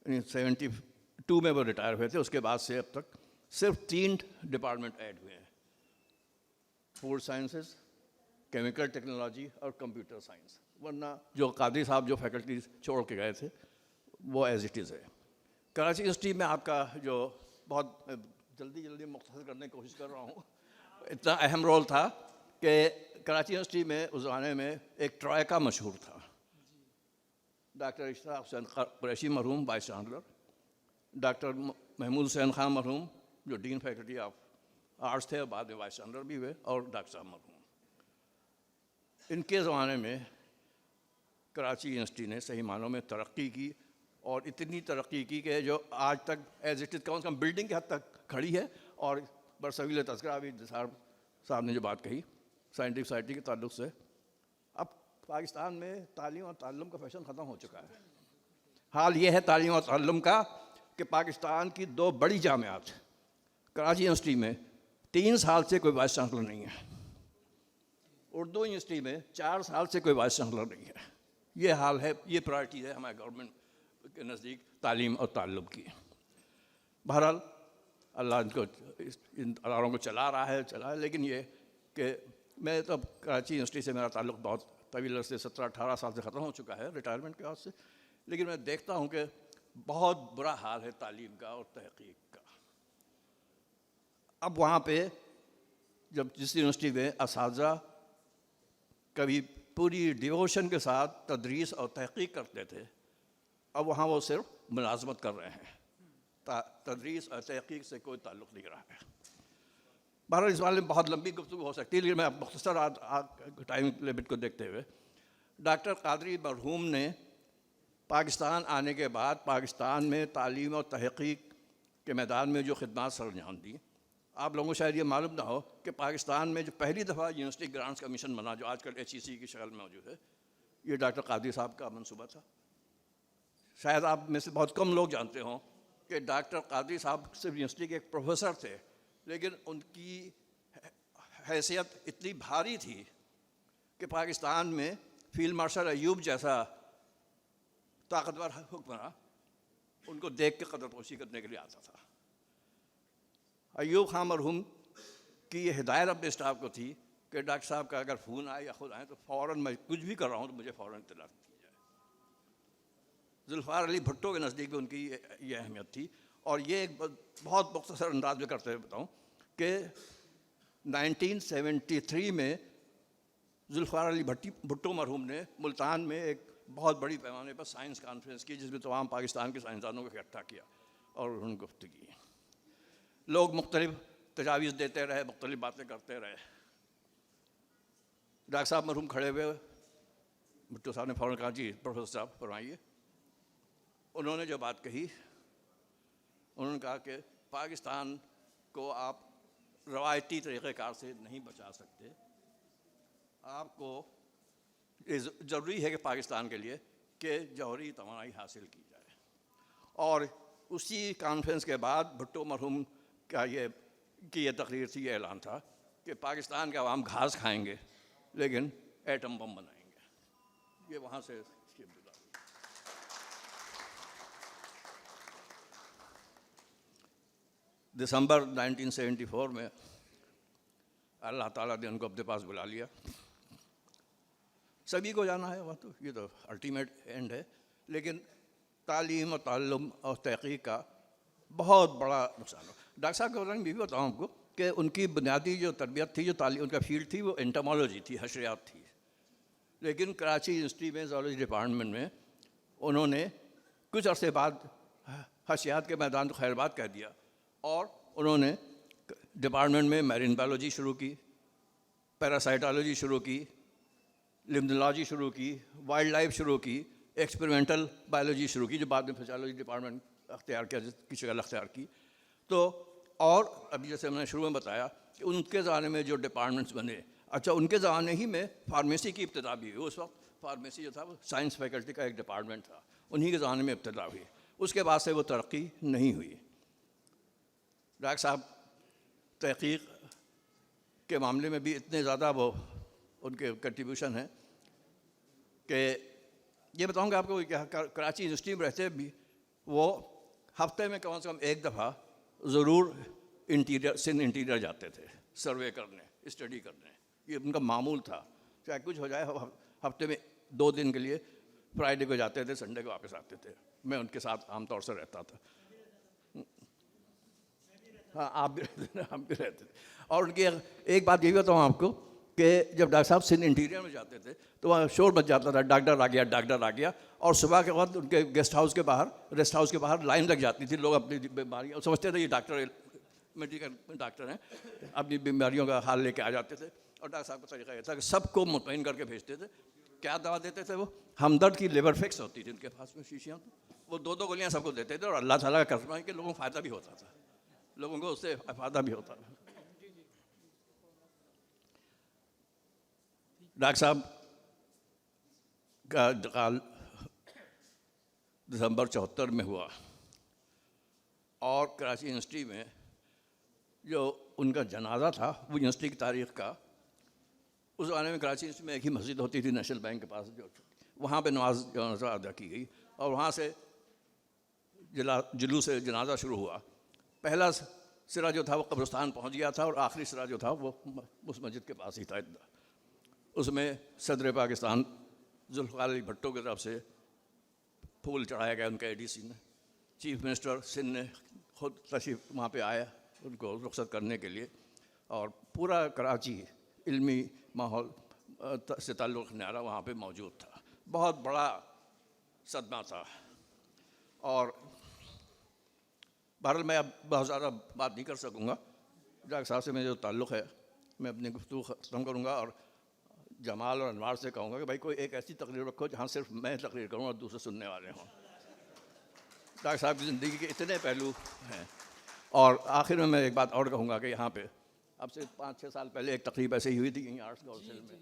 72 میں وہ ریٹائر ہوئے تھے، اس کے بعد سے اب تک صرف 3 ڈپارٹمنٹ ایڈ ہوئے ہیں: فوڈ سائنسز، کیمیکل ٹیکنالوجی اور کمپیوٹر سائنس۔ ورنہ جو قادری صاحب جو فیکلٹی چھوڑ کے گئے تھے وہ ایز اٹ از ہے۔ کراچی یونیورسٹی میں آپ کا جو بہت جلدی مختصر کرنے کی کوشش کر رہا ہوں، اتنا اہم رول تھا کہ کراچی یونیورسٹی میں اس زمانے میں ایک ٹرائیکا مشہور تھا۔ ڈاکٹر اشتاق حسین قریشی مرحوم وائس چانسلر، ڈاکٹر محمود حسین خان مرحوم جو ڈین فیکلٹی آف آرٹس تھے اور بعد میں وائس چانسلر بھی ہوئے، اور ڈاکٹر صاحب مرحوم۔ ان کے زمانے میں کراچی یونیورسٹی نے صحیح معنوں میں ترقی کی، اور اتنی ترقی کی کہ جو آج تک as it is come is come building کی حد تک کھڑی ہے۔ اور برصغیر تذکرہ بھی صاحب نے جو بات کہی سائنٹیفک سوسائٹی کے تعلق سے، اب پاکستان میں تعلیم اور تعلم کا فیشن ختم ہو چکا ہے۔ حال یہ ہے تعلیم اور تعلم کا کہ پاکستان کی 2 بڑی جامعات، کراچی یونیورسٹی میں 3 سال سے کوئی وائس چانسلر نہیں ہے، اردو یونیورسٹی میں 4 سال سے کوئی وائس چانسلر نہیں ہے۔ یہ حال ہے، یہ پرائرٹی ہے ہمارے گورنمنٹ کے نزدیک تعلیم اور تعلم کی۔ بہرحال اللہ ان اداروں کو چلا رہا ہے، لیکن یہ کہ میں تو کراچی یونیورسٹی سے میرا تعلق بہت طویل عرصے 17-18 سال سے ختم ہو چکا ہے ریٹائرمنٹ کے بعد سے، لیکن میں دیکھتا ہوں کہ بہت برا حال ہے تعلیم کا اور تحقیق کا۔ اب وہاں پہ جب جس یونیورسٹی میں اساتذہ کبھی پوری ڈیووشن کے ساتھ تدریس اور تحقیق کرتے تھے، اب وہاں وہ صرف ملازمت کر رہے ہیں، تدریس اور تحقیق سے کوئی تعلق نہیں رہا ہے۔ بہرحال اس بارے میں بہت لمبی گفتگو ہو سکتی ہے، لیکن میں مختصر ٹائم لمٹ کو دیکھتے ہوئے، ڈاکٹر قادری مرحوم نے پاکستان آنے کے بعد پاکستان میں تعلیم اور تحقیق کے میدان میں جو خدمات سر انجام دی، آپ لوگوں کو شاید یہ معلوم نہ ہو کہ پاکستان میں جو پہلی دفعہ یونیورسٹی گرانٹس کمیشن بنا، جو آج کل HEC کی شکل میں موجود ہے، یہ ڈاکٹر قادری صاحب کا منصوبہ تھا۔ شاید آپ میں سے بہت کم لوگ جانتے ہوں کہ ڈاکٹر قادری صاحب صرف یونیورسٹی کے ایک پروفیسر تھے، لیکن ان کی حیثیت اتنی بھاری تھی کہ پاکستان میں فیلڈ مارشل ایوب جیسا طاقتور حکمراں ان کو دیکھ کے قدر پوشی کرنے کے لیے آتا تھا۔ ایوب خان مرحوم کی یہ ہدایت اپنے اسٹاف کو تھی کہ ڈاکٹر صاحب کا اگر فون آئے یا خود آئیں تو فوراً میں کچھ بھی کر رہا ہوں تو مجھے فوراً اطلاع کی جائے۔ ذوالفقار علی بھٹو کے نزدیک بھی ان کی یہ اہمیت تھی۔ اور یہ ایک بہت مختصر انداز میں کرتے ہوئے بتاؤں کہ 1973 میں ذوالفقار علی بھٹو مرحوم نے ملتان میں ایک بہت بڑی پیمانے پر سائنس کانفرنس کی، جس میں تمام پاکستان کے سائنسدانوں کو اکٹھا کیا اور انہوں نے گفتگو کی۔ لوگ مختلف تجاویز دیتے رہے, مختلف باتیں کرتے رہے. ڈاکٹر صاحب مرحوم کھڑے ہوئے, بھٹو صاحب نے فوراً کہا جی پروفیسر صاحب فرمائیے. انہوں نے جو بات کہی, انہوں نے کہا کہ پاکستان کو آپ روایتی طریقۂ کار سے نہیں بچا سکتے, آپ کو ضروری ہے کہ پاکستان کے لیے کہ جوہری توانائی حاصل کی جائے. اور اسی کانفرنس کے بعد بھٹو مرحوم کا یہ تقریر تھی, یہ اعلان تھا کہ پاکستان کے عوام گھاس کھائیں گے لیکن ایٹم بم بنائیں گے. یہ وہاں سے دسمبر 1974 میں اللہ تعالیٰ نے ان کو اپنے پاس بلا لیا. سبھی کو جانا ہے, وہ تو یہ تو الٹیمیٹ اینڈ ہے, لیکن تعلیم اور تعلم اور تحقیق کا بہت بڑا نقصان ہو. ڈاکٹر صاحب کے بارے میں بھی بتاؤں آپ کو کہ ان کی بنیادی جو تربیت تھی, جو تعلیم ان کا فیلڈ تھی, وہ انٹمالوجی تھی, حشریات تھی. لیکن کراچی یونیورسٹی میں زولوجی ڈپارٹمنٹ میں انہوں نے کچھ عرصے بعد حشریات کے میدان کو خیر بات کہہ دیا, اور انہوں نے ڈپارٹمنٹ میں میرین بایولوجی شروع کی, پیراسائٹالوجی شروع کی, لمنالوجی شروع کی, وائلڈ لائف شروع کی, ایکسپریمنٹل بایولوجی شروع کی, جو بعد میں فزیالوجی ڈپارٹمنٹ اختیار کیا, کی شکل اختیار کی. تو اور ابھی جیسے میں نے شروع میں بتایا کہ ان کے زمانے میں جو ڈپارٹمنٹس بنے, اچھا ان کے زمانے ہی میں فارمیسی کی ابتدا بھی ہوئی. اس وقت فارمیسی جو تھا وہ سائنس فیکلٹی کا ایک ڈپارٹمنٹ تھا, انہی کے زمانے میں ابتدا ہوئی. اس کے بعد سے وہ ترقی نہیں ہوئی. ڈاکٹر صاحب تحقیق کے معاملے میں بھی اتنے زیادہ وہ ان کے کنٹریبیوشن ہیں کہ یہ بتاؤں گا آپ کو کہ کراچی یونیورسٹی میں رہتے بھی وہ ہفتے میں کم سے کم ایک دفعہ ضرور سندھ انٹیریئر جاتے تھے, سروے کرنے, اسٹڈی کرنے. یہ ان کا معمول تھا, چاہے کچھ ہو جائے. ہفتے میں 2 دن کے لیے, فرائیڈے کو جاتے تھے, سنڈے کو واپس آتے تھے. میں ان کے ساتھ عام طور سے رہتا تھا. ہاں آپ بھی رہتے تھے. اور ان کی ایک بات یہ بھی بتاؤں آپ کو کہ جب ڈاکٹر صاحب سندھ انٹیریئر میں جاتے تھے تو وہاں شور مچ جاتا تھا, ڈاکٹر آ گیا, ڈاکٹر آ گیا. اور صبح کے وقت ان کے ریسٹ ہاؤس کے باہر لائن لگ جاتی تھی. لوگ اپنی بیماریاں سمجھتے تھے یہ ڈاکٹر میڈیکل ڈاکٹر ہیں, اپنی بیماریوں کا حال لے کے آ جاتے تھے. اور ڈاکٹر صاحب کا طریقہ یہ تھا کہ سب کو مطمئن کر کے بھیجتے تھے. کیا دوا دیتے تھے؟ وہ ہمدرد کی لیبر فکس ہوتی تھی ان کے پاس میں شیشیاں, وہ 2 گولیاں سب کو دیتے تھے. اور اللہ تعالیٰ کا کرم ہے کہ لوگوں کو فائدہ بھی ہوتا تھا, لوگوں کو اس سے فائدہ بھی ہوتا تھا. ڈاکٹر صاحب کا انتقال دسمبر 74 میں ہوا, اور کراچی یونیورسٹی میں جو ان کا جنازہ تھا وہ یونیورسٹی کی تاریخ کا, اس زمانے میں کراچی یونیورسٹی میں ایک ہی مسجد ہوتی تھی نیشنل بینک کے پاس, جو وہاں پہ نماز جنازہ ادا کی گئی. اور وہاں سے جلوس جنازہ شروع ہوا. پہلا سرا جو تھا وہ قبرستان پہنچ گیا تھا, اور آخری سرا جو تھا وہ اس مسجد کے پاس ہی تھا. اس میں صدر پاکستان ذوالفقار علی بھٹو کی طرف سے پھول چڑھایا گیا ان کے ADC نے. چیف منسٹر سندھ نے خود تشریف وہاں پہ آیا ان کو رخصت کرنے کے لیے, اور پورا کراچی علمی ماحول سے تعلق رکھنے والا وہاں پہ موجود تھا. بہت بڑا صدمہ تھا. اور بہرحال میں اب بہت زیادہ بات نہیں کر سکوں گا. ڈاکٹر صاحب سے میرا جو تعلق ہے, میں اپنی گفتگو ختم کروں گا, اور جمال اور انوار سے کہوں گا کہ بھائی کوئی ایک ایسی تقریر رکھو جہاں صرف میں تقریر کروں اور دوسرے سننے والے ہوں. ڈاکٹر صاحب کی زندگی کے اتنے پہلو ہیں. اور آخر میں ایک بات اور کہوں گا کہ یہاں پہ اب سے 5-6 سال پہلے ایک تقریب ایسے ہی ہوئی تھی یہیں آرٹس کونسل میں.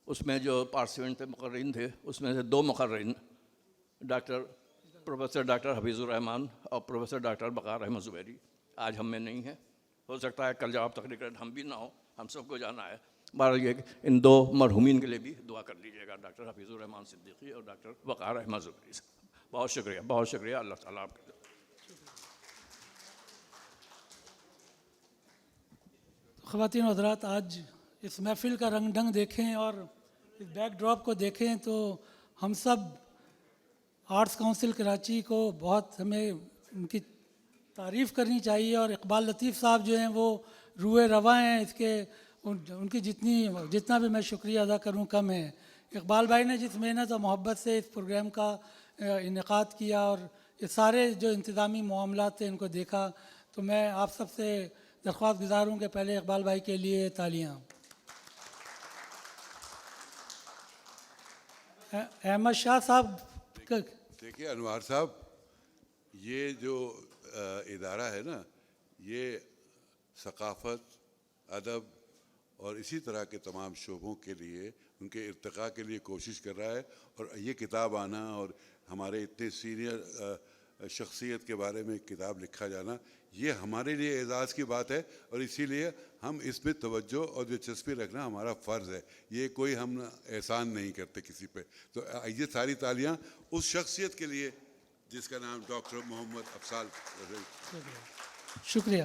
اس میں جو پارٹیسپینٹ تھے, مقررین تھے, اس میں سے 2 مقررین پروفیسر ڈاکٹر حفیظ الرحمان اور پروفیسر ڈاکٹر بقار احمد زبیری آج ہم میں نہیں ہیں. ہو سکتا ہے کل جب آپ تقریر کریں ہم بھی نہ ہوں, ہم سب کو جانا ہے. بہرحال یہ کہ ان 2 مرحومین کے لیے بھی دعا کر لیجیے گا, ڈاکٹر حفیظ الرحمان صدیقی اور ڈاکٹر بقار احمد زبیری. بہت شکریہ, بہت شکریہ. اللہ تعالیٰ آپ کے خواتین و حضرات, آج اس محفل کا رنگ ڈھنگ دیکھیں اور اس بیک ڈراپ کو دیکھیں تو ہم سب آرٹس کونسل کراچی کو بہت ہمیں ان کی تعریف کرنی چاہیے. اور اقبال لطیف صاحب جو ہیں وہ روئے رواں ہیں اس کے, ان کی جتنا بھی میں شکریہ ادا کروں کم ہے. اقبال بھائی نے جس محنت اور محبت سے اس پروگرام کا انعقاد کیا اور یہ سارے جو انتظامی معاملات تھے ان کو دیکھا, تو میں آپ سب سے درخواست گزار ہوں کہ پہلے اقبال بھائی کے لیے تالیاں. احمد شاہ صاحب دیکھیے انوار صاحب، یہ جو ادارہ ہے نا، یہ ثقافت، ادب اور اسی طرح کے تمام شعبوں کے لیے ان کے ارتقاء کے لیے کوشش کر رہا ہے. اور یہ کتاب آنا اور ہمارے اتنے سینئر شخصیت کے بارے میں کتاب لکھا جانا، یہ ہمارے لیے اعزاز کی بات ہے. اور اسی لیے ہم اس میں توجہ اور دلچسپی رکھنا ہمارا فرض ہے. یہ کوئی ہم احسان نہیں کرتے کسی پہ. تو یہ ساری تالیاں اس شخصیت کے لیے جس کا نام ڈاکٹر محمد افضال. شکریہ.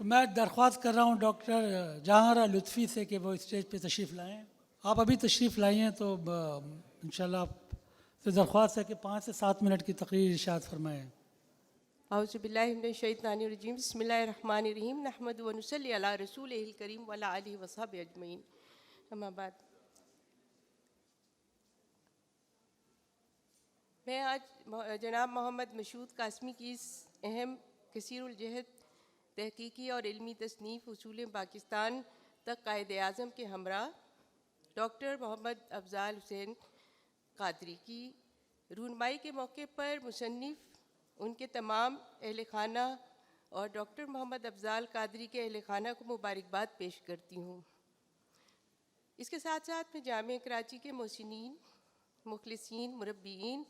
تو میں درخواست کر رہا ہوں ڈاکٹر جہاں لطفی سے کہ وہ اسٹیج پہ تشریف لائیں. آپ ابھی تشریف لائیں ہیں تو انشاءاللہ آپ سے درخواست ہے کہ 5 سے 7 منٹ کی تقریر ارشاد فرمائیں. اعوذ باللہ من الشیطان الرجیم، بسم اللہ الرحمن الرحیم، نحمد و نصلی علی رسولہ الکریم وعلی آلہ وصحبہ اجمعین. اما بعد، میں آج جناب محمد مشہود قاسمی کی اس اہم کثیر الجہد تحقیقی اور علمی تصنیف اصول پاکستان تک قائد اعظم کے ہمراہ ڈاکٹر محمد افضال حسین قادری کی رونمائی کے موقع پر مصنف، ان کے تمام اہل خانہ اور ڈاکٹر محمد افضال قادری کے اہل خانہ کو مبارکباد پیش کرتی ہوں. اس کے ساتھ ساتھ میں جامعہ کراچی کے محسنین، مخلصین، مربیین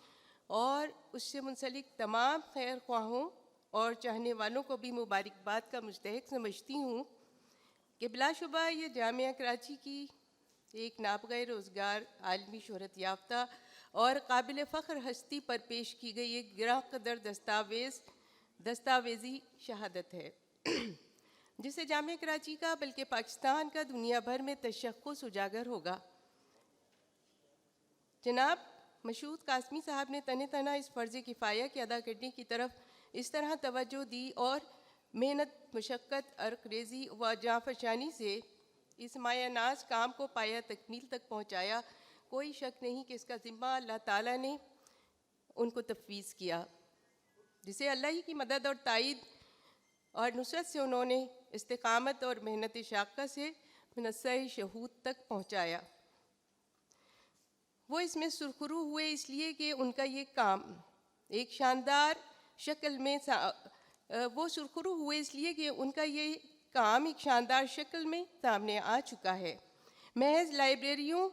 اور اس سے منسلک تمام خیر خواہوں اور چاہنے والوں کو بھی مبارکباد کا مستحق سمجھتی ہوں کہ بلا شبہ یہ جامعہ کراچی کی ایک نابغہ روزگار، عالمی شہرت یافتہ اور قابل فخر ہستی پر پیش کی گئی ایک گراں قدر دستاویزی شہادت ہے جس سے جامعہ کراچی کا بلکہ پاکستان کا دنیا بھر میں تشخص اجاگر ہوگا. جناب مشہود قاسمی صاحب نے تنہ تنہ اس فرض کفایہ کے ادا کرنے کی طرف اس طرح توجہ دی اور محنت، مشقت، عرق ریزی و جانفشانی سے اس مایہ ناز کام کو پایا تکمیل تک پہنچایا. کوئی شک نہیں کہ اس کا ذمہ اللہ تعالیٰ نے ان کو تفویض کیا، جسے اللہ ہی کی مدد اور تائید اور نصرت سے انہوں نے استقامت اور محنت شاقہ سے منصہ شہود تک پہنچایا. وہ اس میں سرخرو ہوئے اس لیے کہ ان کا یہ کام ایک شاندار شکل میں سامنے آ چکا ہے. محض لائبریریوں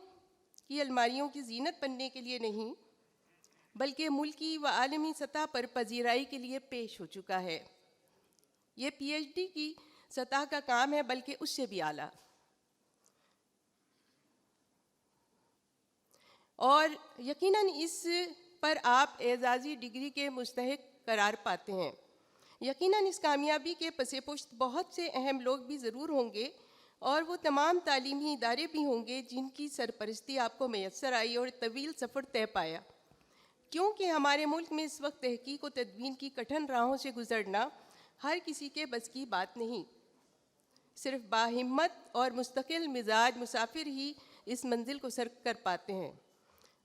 کی الماریوں کی زینت بننے کے لیے نہیں، بلکہ ملکی و عالمی سطح پر پذیرائی کے لیے پیش ہو چکا ہے. یہ پی ایچ ڈی کی سطح کا کام ہے، بلکہ اس سے بھی اعلیٰ. اور یقیناً اس پر آپ اعزازی ڈگری کے مستحق قرار پاتے ہیں. یقیناً اس کامیابی کے پس پشت بہت سے اہم لوگ بھی ضرور ہوں گے، اور وہ تمام تعلیمی ادارے بھی ہوں گے جن کی سرپرستی آپ کو میسر آئی اور طویل سفر طے پایا. کیونکہ ہمارے ملک میں اس وقت تحقیق و تدوین کی کٹھن راہوں سے گزرنا ہر کسی کے بس کی بات نہیں. صرف باہمت اور مستقل مزاج مسافر ہی اس منزل کو سر کر پاتے ہیں.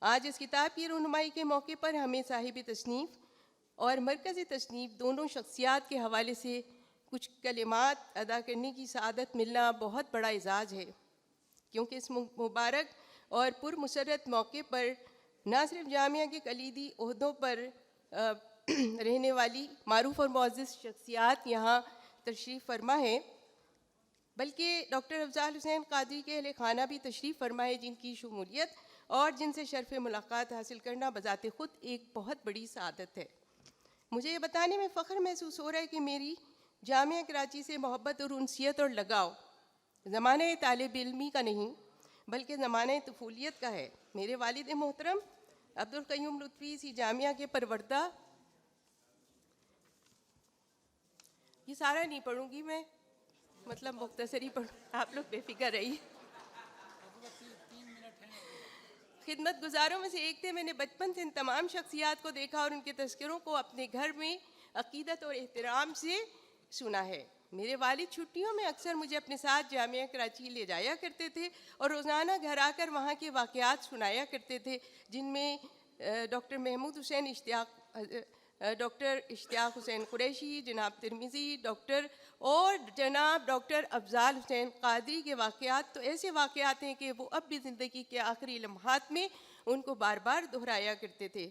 آج اس کتاب کی رونمائی کے موقع پر ہمیں صاحب تصنیف اور مرکز تصنیف دونوں شخصیات کے حوالے سے کچھ کلمات ادا کرنے کی سعادت ملنا بہت بڑا اعزاز ہے، کیونکہ اس مبارک اور پرمسرت موقع پر نہ صرف جامعہ کے کلیدی عہدوں پر رہنے والی معروف اور معزز شخصیات یہاں تشریف فرما ہیں، بلکہ ڈاکٹر افضال حسین قادری کے اہل خانہ بھی تشریف فرما ہے، جن کی شمولیت اور جن سے شرف ملاقات حاصل کرنا بذات خود ایک بہت بڑی سعادت ہے. مجھے یہ بتانے میں فخر محسوس ہو رہا ہے کہ میری جامعہ کراچی سے محبت اور انسیت اور لگاؤ زمانہ طالب علمی کا نہیں، بلکہ زمانہ طفولیت کا ہے. میرے والد محترم عبدالقیوم لطفی اسی جامعہ کے پروردہ. یہ سارا نہیں پڑھوں گی میں، مطلب مختصر ہی پڑھوں، آپ لوگ بے فکر رہیے. خدمت گزاروں میں سے ایک تھے. میں نے بچپن سے ان تمام شخصیات کو دیکھا اور ان کے تذکروں کو اپنے گھر میں عقیدت اور احترام سے سنا ہے. میرے والد چھٹیوں میں اکثر مجھے اپنے ساتھ جامعہ کراچی لے جایا کرتے تھے اور روزانہ گھر آ کر وہاں کے واقعات سنایا کرتے تھے، جن میں ڈاکٹر محمود حسین اشتیاق ڈاکٹر اشتیاق حسین قریشی، جناب ترمذی، جناب ڈاکٹر افضال حسین قادری کے واقعات تو ایسے واقعات ہیں کہ وہ اب بھی زندگی کے آخری لمحات میں ان کو بار بار دہرایا کرتے تھے۔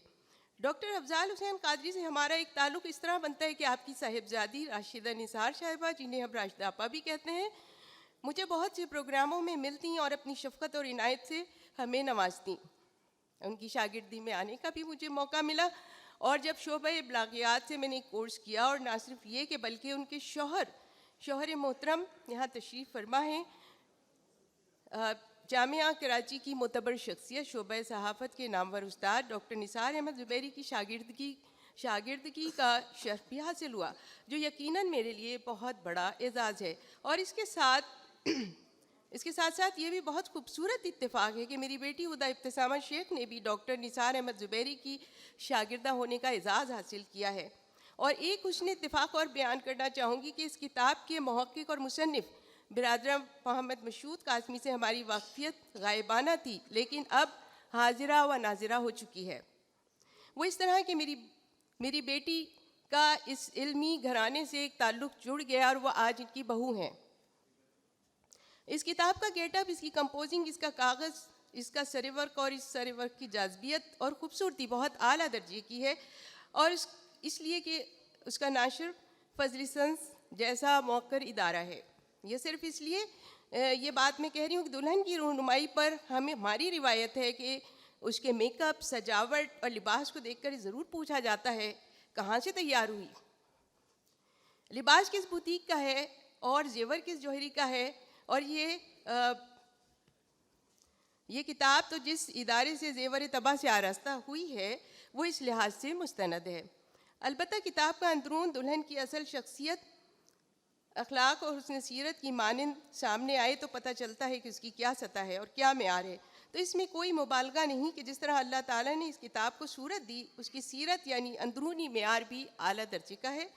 ڈاکٹر افضال حسین قادری سے ہمارا ایک تعلق اس طرح بنتا ہے کہ آپ کی صاحبزادی راشدہ نثار صاحبہ، جنہیں ہم راشدہ آپا بھی کہتے ہیں، مجھے بہت سے پروگراموں میں ملتی ہیں اور اپنی شفقت اور عنایت سے ہمیں نوازتی۔ ان کی شاگردی میں آنے کا بھی مجھے موقع ملا، اور جب شعبہ ابلاغیات سے میں نے کورس کیا، اور نہ صرف یہ کہ بلکہ ان کے شوہر محترم یہاں تشریف فرما ہیں، جامعہ کراچی کی معتبر شخصیت شعبہ صحافت کے نامور استاد ڈاکٹر نثار احمد زبیری کی شاگردگی کا شرف بھی حاصل ہوا، جو یقیناً میرے لیے بہت بڑا اعزاز ہے۔ اور اس کے ساتھ ساتھ یہ بھی بہت خوبصورت اتفاق ہے کہ میری بیٹی ہدیٰ ابتسامہ شیخ نے بھی ڈاکٹر نثار احمد زبیری کی شاگردہ ہونے کا اعزاز حاصل کیا ہے۔ اور ایک حسن اتفاق اور بیان کرنا چاہوں گی کہ اس کتاب کے محقق اور مصنف برادر محمد مشہود قاسمی سے ہماری واقفیت غائبانہ تھی، لیکن اب حاضرہ و ناظرہ ہو چکی ہے۔ وہ اس طرح کہ میری بیٹی کا اس علمی گھرانے سے ایک تعلق جڑ گیا اور وہ آج ان کی بہو ہیں۔ اس کتاب کا گیٹ اپ، اس کی کمپوزنگ، اس کا کاغذ، اس کا سرے ورک اور اس سرے ورک کی جاذبیت اور خوبصورتی بہت اعلیٰ درجے کی ہے، اور اس لیے کہ اس کا ناشر فضل سنس جیسا موقر ادارہ ہے۔ یہ صرف اس لیے یہ بات میں کہہ رہی ہوں کہ دلہن کی رہنمائی پر ہماری روایت ہے کہ اس کے میک اپ، سجاوٹ اور لباس کو دیکھ کر ضرور پوچھا جاتا ہے کہاں سے تیار ہوئی، لباس کس بوتیک کا ہے اور زیور کس جوہری کا ہے۔ اور یہ کتاب تو جس ادارے سے زیور طبع سے آراستہ ہوئی ہے وہ اس لحاظ سے مستند ہے۔ البتہ کتاب کا اندرون دلہن کی اصل شخصیت، اخلاق اور حسن سیرت کی مانند سامنے آئے تو پتہ چلتا ہے کہ اس کی کیا سطح ہے اور کیا معیار ہے۔ تو اس میں کوئی مبالغہ نہیں کہ جس طرح اللہ تعالیٰ نے اس کتاب کو صورت دی، اس کی سیرت یعنی اندرونی معیار بھی اعلیٰ درجے کا ہے۔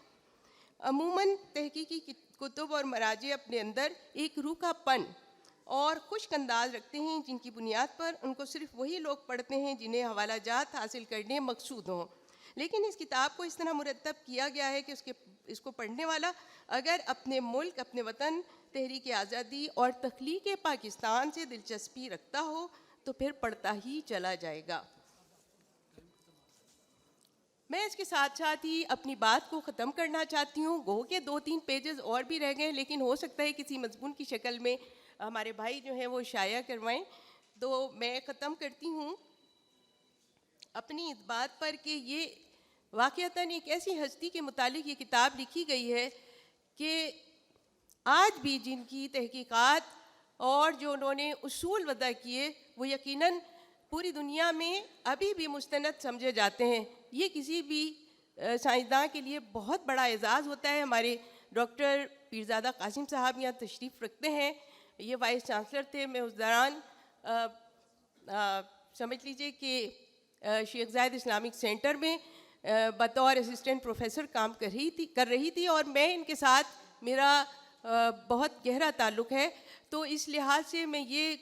عموماً تحقیقی کتب اور مراجع اپنے اندر ایک روکھا پن اور خشک انداز رکھتے ہیں، جن کی بنیاد پر ان کو صرف وہی لوگ پڑھتے ہیں جنہیں حوالہ جات حاصل کرنے مقصود ہوں۔ لیکن اس کتاب کو اس طرح مرتب کیا گیا ہے کہ اس کو پڑھنے والا اگر اپنے ملک، اپنے وطن، تحریک آزادی اور تخلیق پاکستان سے دلچسپی رکھتا ہو تو پھر پڑھتا ہی چلا جائے گا۔ میں اس کے ساتھ ساتھ ہی اپنی بات کو ختم کرنا چاہتی ہوں۔ گو کہ 2-3 پیجز اور بھی رہ گئے، لیکن ہو سکتا ہے کسی مضمون کی شکل میں ہمارے بھائی جو ہیں وہ شائع کروائیں۔ تو میں ختم کرتی ہوں اپنی اس بات پر کہ یہ واقعتاً ایک ایسی ہستی کے متعلق یہ کتاب لکھی گئی ہے کہ آج بھی جن کی تحقیقات اور جو انہوں نے اصول وضع کیے وہ یقیناً پوری دنیا میں ابھی بھی مستند سمجھے جاتے ہیں۔ یہ کسی بھی سائنسداں کے لیے بہت بڑا اعزاز ہوتا ہے۔ ہمارے ڈاکٹر پیرزادہ قاسم صاحب یہاں تشریف رکھتے ہیں، یہ وائس چانسلر تھے۔ میں اس دوران سمجھ لیجئے کہ شیخ زاید اسلامک سینٹر میں بطور اسسٹنٹ پروفیسر کام کر رہی تھی اور میں ان کے ساتھ میرا بہت گہرا تعلق ہے۔ تو اس لحاظ سے میں یہ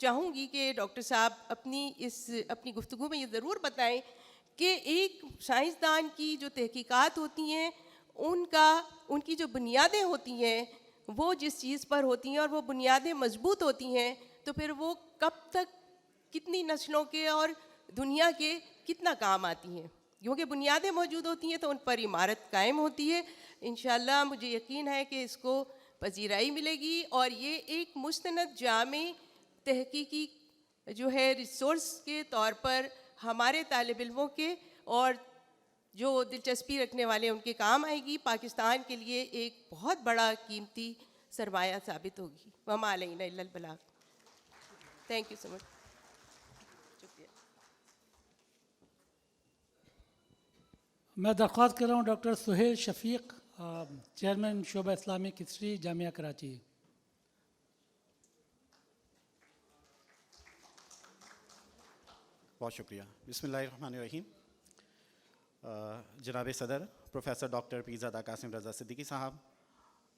چاہوں گی کہ ڈاکٹر صاحب اپنی گفتگو میں یہ ضرور بتائیں کہ ایک سائنسدان کی جو تحقیقات ہوتی ہیں ان کی جو بنیادیں ہوتی ہیں وہ جس چیز پر ہوتی ہیں اور وہ بنیادیں مضبوط ہوتی ہیں تو پھر وہ کب تک کتنی نسلوں کے اور دنیا کے کتنا کام آتی ہیں، کیونکہ بنیادیں موجود ہوتی ہیں تو ان پر عمارت قائم ہوتی ہے۔ انشاءاللہ مجھے یقین ہے کہ اس کو پذیرائی ملے گی اور یہ ایک مستند جامع تحقیقی جو ہے ریسورس کے طور پر ہمارے طالب علموں کے اور جو دلچسپی رکھنے والے ان کے کام آئے گی، پاکستان کے لیے ایک بہت بڑا قیمتی سرمایہ ثابت ہوگی۔ وما علینا الا البلاغ۔ تھینک یو سو مچ۔ شکریہ۔ میں درخواست کر رہا ہوں ڈاکٹر سہیل شفیق، چیئرمین شعبہ اسلامک ہسٹری جامعہ کراچی۔ بہت شکریہ۔ بسم اللہ الرحمن الرحیم۔ جناب صدر پروفیسر ڈاکٹر پیرزادہ قاسم رضا صدیقی صاحب،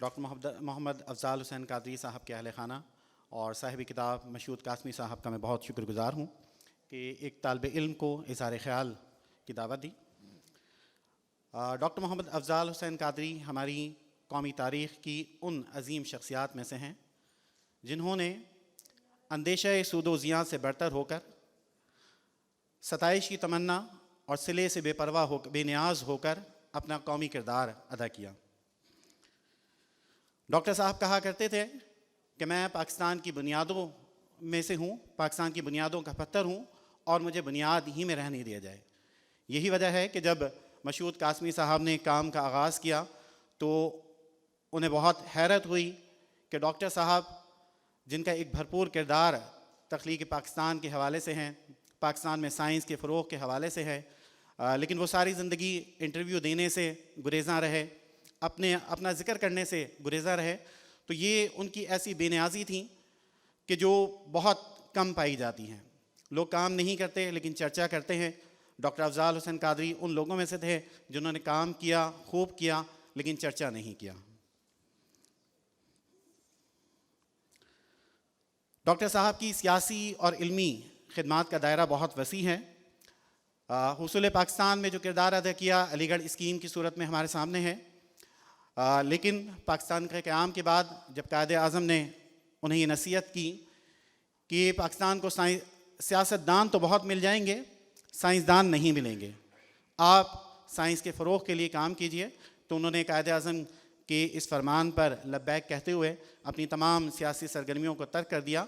ڈاکٹر محمد افضال حسین قادری صاحب کے اہل خانہ اور صاحب کتاب مشہود قاسمی صاحب کا میں بہت شکر گزار ہوں کہ ایک طالب علم کو اظہار خیال کی دعوت دی۔ ڈاکٹر محمد افضال حسین قادری ہماری قومی تاریخ کی ان عظیم شخصیات میں سے ہیں جنہوں نے اندیشہ سود و زیاں سے برتر ہو کر، ستائش کی تمنا اور صلے سے بے پرواہ ہو بے نیاز ہو کر اپنا قومی کردار ادا کیا۔ ڈاکٹر صاحب کہا کرتے تھے کہ میں پاکستان کی بنیادوں میں سے ہوں، پاکستان کی بنیادوں کا پتھر ہوں اور مجھے بنیاد ہی میں رہنے دیا جائے۔ یہی وجہ ہے کہ جب مشہود قاسمی صاحب نے کام کا آغاز کیا تو انہیں بہت حیرت ہوئی کہ ڈاکٹر صاحب جن کا ایک بھرپور کردار تخلیق پاکستان کے حوالے سے ہیں، پاکستان میں سائنس کے فروغ کے حوالے سے ہے، لیکن وہ ساری زندگی انٹرویو دینے سے گریزاں رہے، اپنا ذکر کرنے سے گریزاں رہے، تو یہ ان کی ایسی بے نیازی تھیں کہ جو بہت کم پائی جاتی ہیں۔ لوگ کام نہیں کرتے لیکن چرچا کرتے ہیں۔ ڈاکٹر افضال حسین قادری ان لوگوں میں سے تھے جنہوں نے کام کیا، خوب کیا، لیکن چرچا نہیں کیا۔ ڈاکٹر صاحب کی سیاسی اور علمی خدمات کا دائرہ بہت وسیع ہے۔ حصول پاکستان میں جو کردار ادا کیا علی گڑھ اسکیم کی صورت میں ہمارے سامنے ہے، لیکن پاکستان کے قیام کے بعد جب قائد اعظم نے انہیں یہ نصیحت کی کہ پاکستان کو سیاستدان تو بہت مل جائیں گے، سائنسدان نہیں ملیں گے، آپ سائنس کے فروغ کے لیے کام کیجئے، تو انہوں نے قائد اعظم کے اس فرمان پر لبیک کہتے ہوئے اپنی تمام سیاسی سرگرمیوں کو ترک کر دیا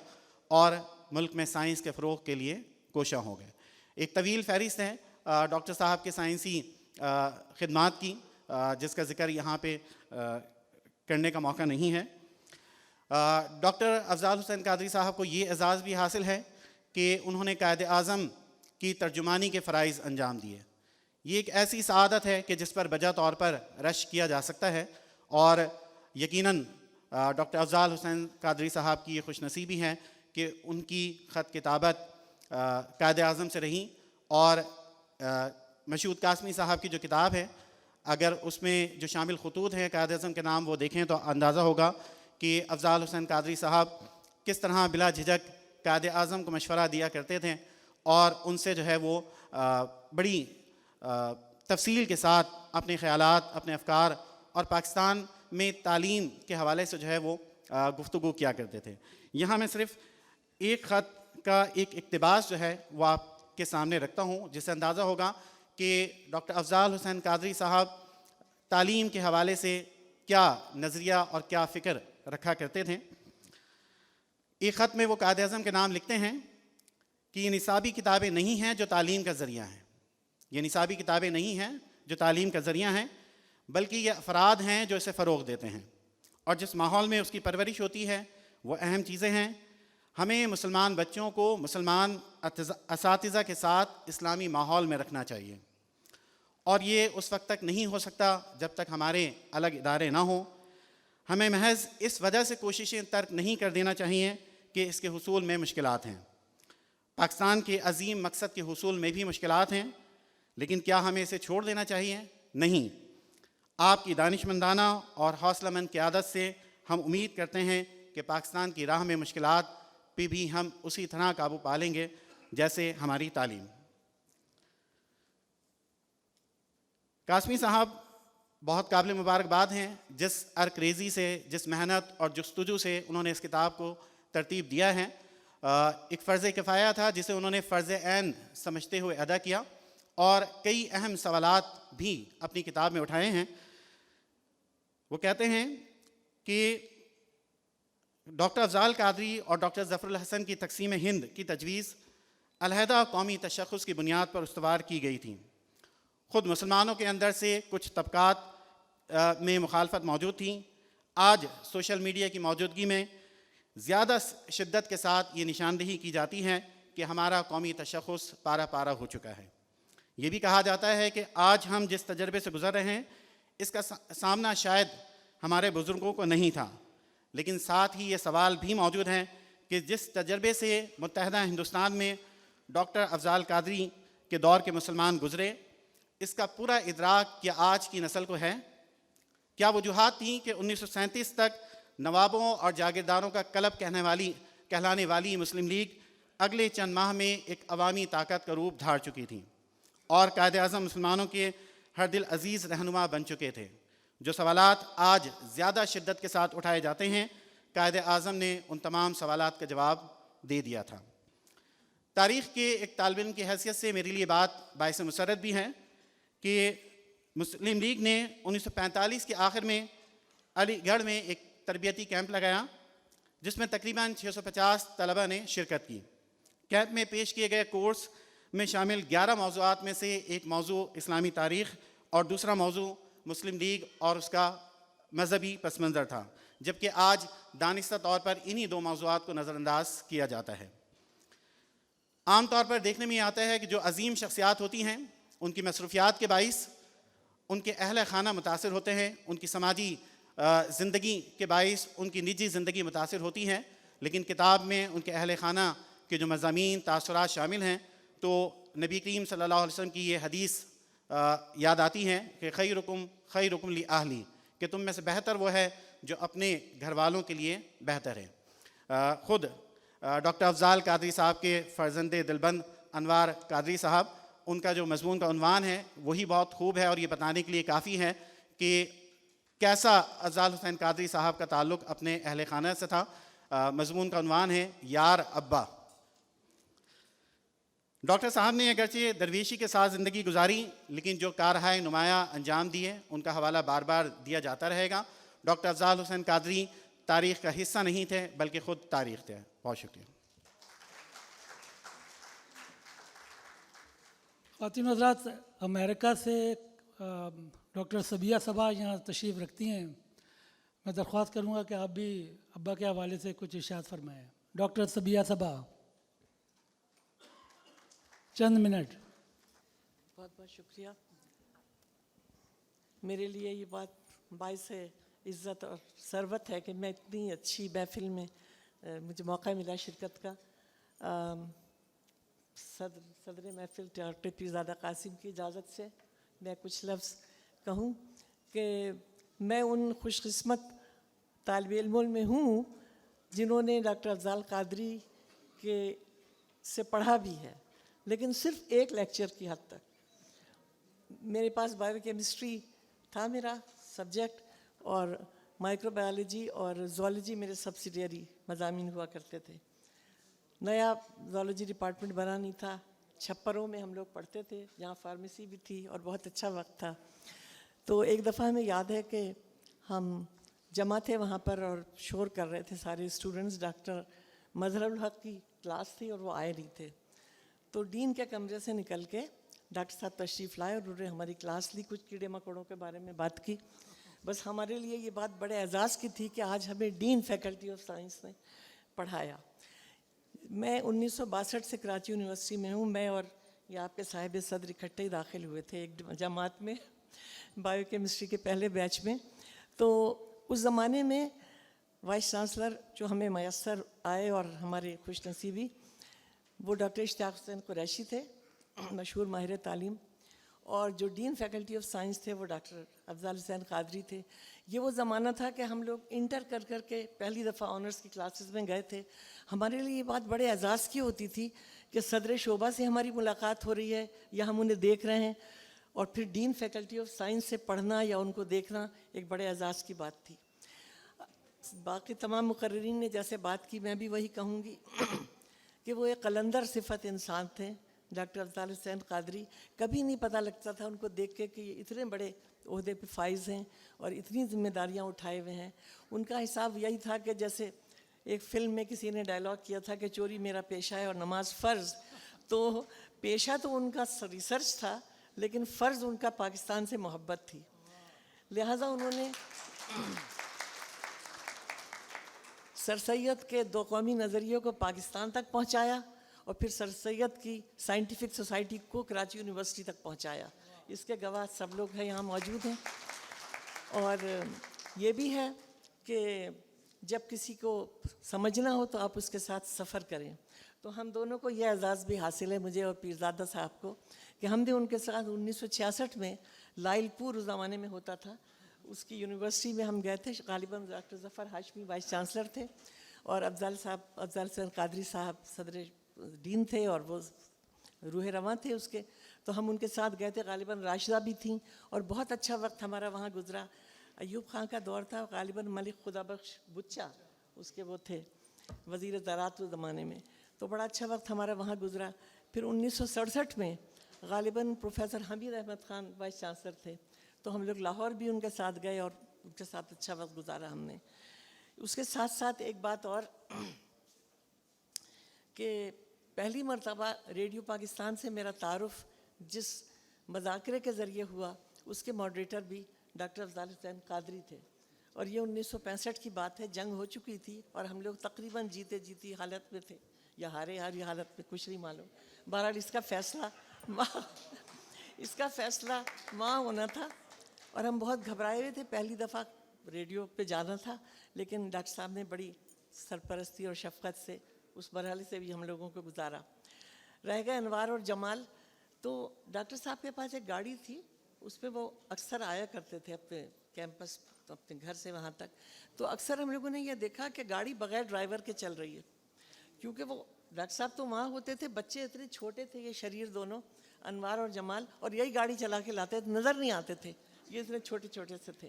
اور ملک میں سائنس کے فروغ کے لیے کوشاں ہو گئے۔ ایک طویل فہرست ہے ڈاکٹر صاحب کے سائنسی خدمات کی، جس کا ذکر یہاں پہ کرنے کا موقع نہیں ہے۔ ڈاکٹر افضال حسین قادری صاحب کو یہ اعزاز بھی حاصل ہے کہ انہوں نے قائد اعظم کی ترجمانی کے فرائض انجام دیے۔ یہ ایک ایسی سعادت ہے کہ جس پر بجا طور پر رش کیا جا سکتا ہے، اور یقیناً ڈاکٹر افضال حسین قادری صاحب کی یہ خوش نصیبی ہے کہ ان کی خط کتابت قائد اعظم سے رہیں، اور مشہود قاسمی صاحب کی جو کتاب ہے، اگر اس میں جو شامل خطوط ہیں قائد اعظم کے نام وہ دیکھیں تو اندازہ ہوگا کہ افضال حسین قادری صاحب کس طرح بلا جھجک قائد اعظم کو مشورہ دیا کرتے تھے، اور ان سے جو ہے وہ بڑی تفصیل کے ساتھ اپنے خیالات، اپنے افکار اور پاکستان میں تعلیم کے حوالے سے جو ہے وہ گفتگو کیا کرتے تھے۔ یہاں میں صرف ایک خط کا ایک اقتباس جو ہے وہ آپ کے سامنے رکھتا ہوں، جس سے اندازہ ہوگا کہ ڈاکٹر افضال حسین قادری صاحب تعلیم کے حوالے سے کیا نظریہ اور کیا فکر رکھا کرتے تھے۔ ایک خط میں وہ قائد اعظم کے نام لکھتے ہیں کہ یہ نصابی کتابیں نہیں ہیں جو تعلیم کا ذریعہ ہیں، یہ نصابی کتابیں نہیں ہیں جو تعلیم کا ذریعہ ہیں، بلکہ یہ افراد ہیں جو اسے فروغ دیتے ہیں، اور جس ماحول میں اس کی پرورش ہوتی ہے وہ اہم چیزیں ہیں۔ ہمیں مسلمان بچوں کو مسلمان اساتذہ کے ساتھ اسلامی ماحول میں رکھنا چاہیے، اور یہ اس وقت تک نہیں ہو سکتا جب تک ہمارے الگ ادارے نہ ہوں۔ ہمیں محض اس وجہ سے کوششیں ترک نہیں کر دینا چاہیے کہ اس کے حصول میں مشکلات ہیں۔ پاکستان کے عظیم مقصد کے حصول میں بھی مشکلات ہیں، لیکن کیا ہمیں اسے چھوڑ دینا چاہیے؟ نہیں۔ آپ کی دانشمندانہ اور حوصلہ مند قیادت سے ہم امید کرتے ہیں کہ پاکستان کی راہ میں مشکلات پہ بھی ہم اسی طرح قابو پا لیں گے جیسے ہماری تعلیم۔ قاسمی صاحب بہت قابل مبارکباد ہیں، جس ارکریزی سے، جس محنت اور جستجو سے انہوں نے اس کتاب کو ترتیب دیا ہے۔ ایک فرض کفایہ تھا جسے انہوں نے فرض عین سمجھتے ہوئے ادا کیا، اور کئی اہم سوالات بھی اپنی کتاب میں اٹھائے ہیں۔ وہ کہتے ہیں کہ ڈاکٹر افضال قادری اور ڈاکٹر ظفر الحسن کی تقسیم ہند کی تجویز علیحدہ قومی تشخص کی بنیاد پر استوار کی گئی تھی۔ خود مسلمانوں کے اندر سے کچھ طبقات میں مخالفت موجود تھی۔ آج سوشل میڈیا کی موجودگی میں زیادہ شدت کے ساتھ یہ نشاندہی کی جاتی ہے کہ ہمارا قومی تشخص پارا پارا ہو چکا ہے۔ یہ بھی کہا جاتا ہے کہ آج ہم جس تجربے سے گزر رہے ہیں اس کا سامنا شاید ہمارے بزرگوں کو نہیں تھا، لیکن ساتھ ہی یہ سوال بھی موجود ہے کہ جس تجربے سے متحدہ ہندوستان میں ڈاکٹر افضال قادری کے دور کے مسلمان گزرے، اس کا پورا ادراک کیا آج کی نسل کو ہے؟ کیا وجوہات تھیں کہ 1937 تک نوابوں اور جاگیرداروں کا کلب کہلانے والی مسلم لیگ اگلے چند ماہ میں ایک عوامی طاقت کا روپ دھار چکی تھی، اور قائد اعظم مسلمانوں کے ہر دل عزیز رہنما بن چکے تھے. جو سوالات آج زیادہ شدت کے ساتھ اٹھائے جاتے ہیں قائد اعظم نے ان تمام سوالات کا جواب دے دیا تھا. تاریخ کے ایک طالب علم کی حیثیت سے میرے لیے بات باعث مسرت بھی ہے کہ مسلم لیگ نے 1945 کے آخر میں علی گڑھ میں ایک تربیتی کیمپ لگایا جس میں تقریباً 650 طلبہ نے شرکت کی. کیمپ میں پیش کیے گئے کورس میں شامل 11 موضوعات میں سے ایک موضوع اسلامی تاریخ اور دوسرا موضوع مسلم لیگ اور اس کا مذہبی پس منظر تھا، جبکہ آج دانستہ طور پر انہی دو موضوعات کو نظر انداز کیا جاتا ہے. عام طور پر دیکھنے میں آتا ہے کہ جو عظیم شخصیات ہوتی ہیں ان کی مصروفیات کے باعث ان کے اہل خانہ متاثر ہوتے ہیں، ان کی سماجی زندگی کے باعث ان کی نجی زندگی متاثر ہوتی ہے، لیکن کتاب میں ان کے اہل خانہ کے جو مضامین تاثرات شامل ہیں تو نبی کریم صلی اللہ علیہ وسلم کی یہ حدیث یاد آتی ہے کہ خیرکم لأہلی، کہ تم میں سے بہتر وہ ہے جو اپنے گھر والوں کے لیے بہتر ہے. خود ڈاکٹر افضال قادری صاحب کے فرزند دلبند انوار قادری صاحب، ان کا جو مضمون کا عنوان ہے وہی بہت خوب ہے اور یہ بتانے کے لیے کافی ہے کہ کیسا افضال حسین قادری صاحب کا تعلق اپنے اہل خانہ سے تھا. مضمون کا عنوان ہے یار ابا. ڈاکٹر صاحب نے اگرچہ درویشی کے ساتھ زندگی گزاری لیکن جو کارہائے نمایاں انجام دیے ان کا حوالہ بار بار دیا جاتا رہے گا. ڈاکٹر افضال حسین قادری تاریخ کا حصہ نہیں تھے بلکہ خود تاریخ تھے. بہت شکریہ. خواتین حضرات، امریکہ سے ڈاکٹر صبیہ صبا یہاں تشریف رکھتی ہیں. میں درخواست کروں گا کہ آپ بھی ابا کے حوالے سے کچھ ارشاد فرمائیں. ڈاکٹر صبیہ صبا، چند منٹ. بہت بہت شکریہ. میرے لیے یہ بات باعث عزت اور ثروت ہے کہ میں اتنی اچھی محفل میں مجھے موقع ملا شرکت کا. صدر محفل ڈاکٹر پیرزادہ قاسم کی اجازت سے میں کچھ لفظ کہوں کہ میں ان خوش قسمت طالب علموں میں ہوں جنہوں نے ڈاکٹر افضال قادری کے سے پڑھا بھی ہے، لیکن صرف ایک لیکچر کی حد تک. میرے پاس بایو کیمسٹری تھا میرا سبجیکٹ، اور مائکرو بایولوجی اور زوالوجی میرے سبسیڈیری مضامین ہوا کرتے تھے. نیا زوالوجی ڈپارٹمنٹ بنا نہیں تھا، چھپروں میں ہم لوگ پڑھتے تھے جہاں فارمیسی بھی تھی اور بہت اچھا وقت تھا. تو ایک دفعہ ہمیں یاد ہے کہ ہم جمع تھے وہاں پر اور شور کر رہے تھے سارے اسٹوڈنٹس. ڈاکٹر مظہر الحق کی کلاس تھی اور وہ آئے نہیں تھے. تو ڈین کے کمرے سے نکل کے ڈاکٹر صاحب تشریف لائے اور انہوں نے ہماری کلاس لی، کچھ کیڑے مکوڑوں کے بارے میں بات کی. بس ہمارے لیے یہ بات بڑے اعزاز کی تھی کہ آج ہمیں ڈین فیکلٹی آف سائنس نے پڑھایا. میں 1962 سے کراچی یونیورسٹی میں ہوں. میں اور یہ آپ کے صاحب صدر اکٹھے ہی داخل ہوئے تھے ایک جماعت میں، بایو کیمسٹری کے پہلے بیچ میں. تو اس زمانے میں وائس چانسلر جو ہمیں میسر آئے اور ہمارے خوش نصیبی، وہ ڈاکٹر اشتیاق حسین قریشی تھے، مشہور ماہر تعلیم. اور جو ڈین فیکلٹی آف سائنس تھے وہ ڈاکٹر افضال حسین قادری تھے. یہ وہ زمانہ تھا کہ ہم لوگ انٹر کر کے پہلی دفعہ آنرس کی کلاسز میں گئے تھے. ہمارے لیے یہ بات بڑے اعزاز کی ہوتی تھی کہ صدر شعبہ سے ہماری ملاقات ہو رہی ہے یا ہم انہیں دیکھ رہے ہیں، اور پھر ڈین فیکلٹی آف سائنس سے پڑھنا یا ان کو دیکھنا ایک بڑے اعزاز کی بات تھی. باقی تمام مقررین نے جیسے بات کی میں بھی وہی کہوں گی کہ وہ ایک قلندر صفت انسان تھے ڈاکٹر افضال حسین قادری. کبھی نہیں پتہ لگتا تھا ان کو دیکھ کے کہ یہ اتنے بڑے عہدے پہ فائز ہیں اور اتنی ذمہ داریاں اٹھائے ہوئے ہیں. ان کا حساب یہی تھا کہ جیسے ایک فلم میں کسی نے ڈائلاگ کیا تھا کہ چوری میرا پیشہ ہے اور نماز فرض. تو پیشہ تو ان کا ریسرچ تھا لیکن فرض ان کا پاکستان سے محبت تھی. لہٰذا انہوں نے سر سید کے دو قومی نظریوں کو پاکستان تک پہنچایا اور پھر سر سید کی سائنٹیفک سوسائٹی کو کراچی یونیورسٹی تک پہنچایا. اس کے گواہ سب لوگ ہیں یہاں موجود ہیں. اور یہ بھی ہے کہ جب کسی کو سمجھنا ہو تو آپ اس کے ساتھ سفر کریں. تو ہم دونوں کو یہ اعزاز بھی حاصل ہے، مجھے اور پیرزادہ صاحب کو، کہ ہم نے ان کے ساتھ 1966 میں لائل پور اس زمانے میں ہوتا تھا، اس کی یونیورسٹی میں ہم گئے تھے. غالباً ڈاکٹر ظفر ہاشمی وائس چانسلر تھے اور افضال حسین قادری صاحب صدر ڈین تھے اور وہ روح رواں تھے اس کے. تو ہم ان کے ساتھ گئے تھے، غالباً راشدہ بھی تھیں، اور بہت اچھا وقت ہمارا وہاں گزرا. ایوب خان کا دور تھا، غالباً ملک خدا بخش بچا اس کے وہ تھے وزیر زراعت اس زمانے میں، تو بڑا اچھا وقت ہمارا وہاں گزرا. پھر 1967 میں غالباً پروفیسر حمید احمد خان وائس چانسلر تھے، تو ہم لوگ لاہور بھی ان کے ساتھ گئے اور ان کے ساتھ اچھا وقت گزارا ہم نے. اس کے ساتھ ساتھ ایک بات اور کہ پہلی مرتبہ ریڈیو پاکستان سے میرا تعارف جس مذاکرے کے ذریعے ہوا اس کے ماڈریٹر بھی ڈاکٹر افضال حسین قادری تھے، اور یہ 1965 کی بات ہے. جنگ ہو چکی تھی اور ہم لوگ تقریباً جیتے جیتی حالت میں تھے، یا ہارے ہاری حالت میں، کچھ نہیں معلوم. بہرحال اس کا فیصلہ وہاں ہونا تھا، اور ہم بہت گھبرائے ہوئے تھے. پہلی دفعہ ریڈیو پہ جانا تھا، لیکن ڈاکٹر صاحب نے بڑی سرپرستی اور شفقت سے اس مرحلے سے بھی ہم لوگوں کو گزارا. رہ گئے انوار اور جمال، تو ڈاکٹر صاحب کے پاس ایک گاڑی تھی، اس پہ وہ اکثر آیا کرتے تھے اپنے کیمپس، اپنے گھر سے وہاں تک. تو اکثر ہم لوگوں نے یہ دیکھا کہ گاڑی بغیر ڈرائیور کے چل رہی ہے، کیونکہ وہ ڈاکٹر صاحب تو وہاں ہوتے تھے، بچے اتنے چھوٹے تھے یہ شریر دونوں، انوار اور جمال، اور یہی گاڑی چلا کے لاتے تھے، نظر نہیں آتے تھے، یہ اتنے چھوٹے چھوٹے سے تھے.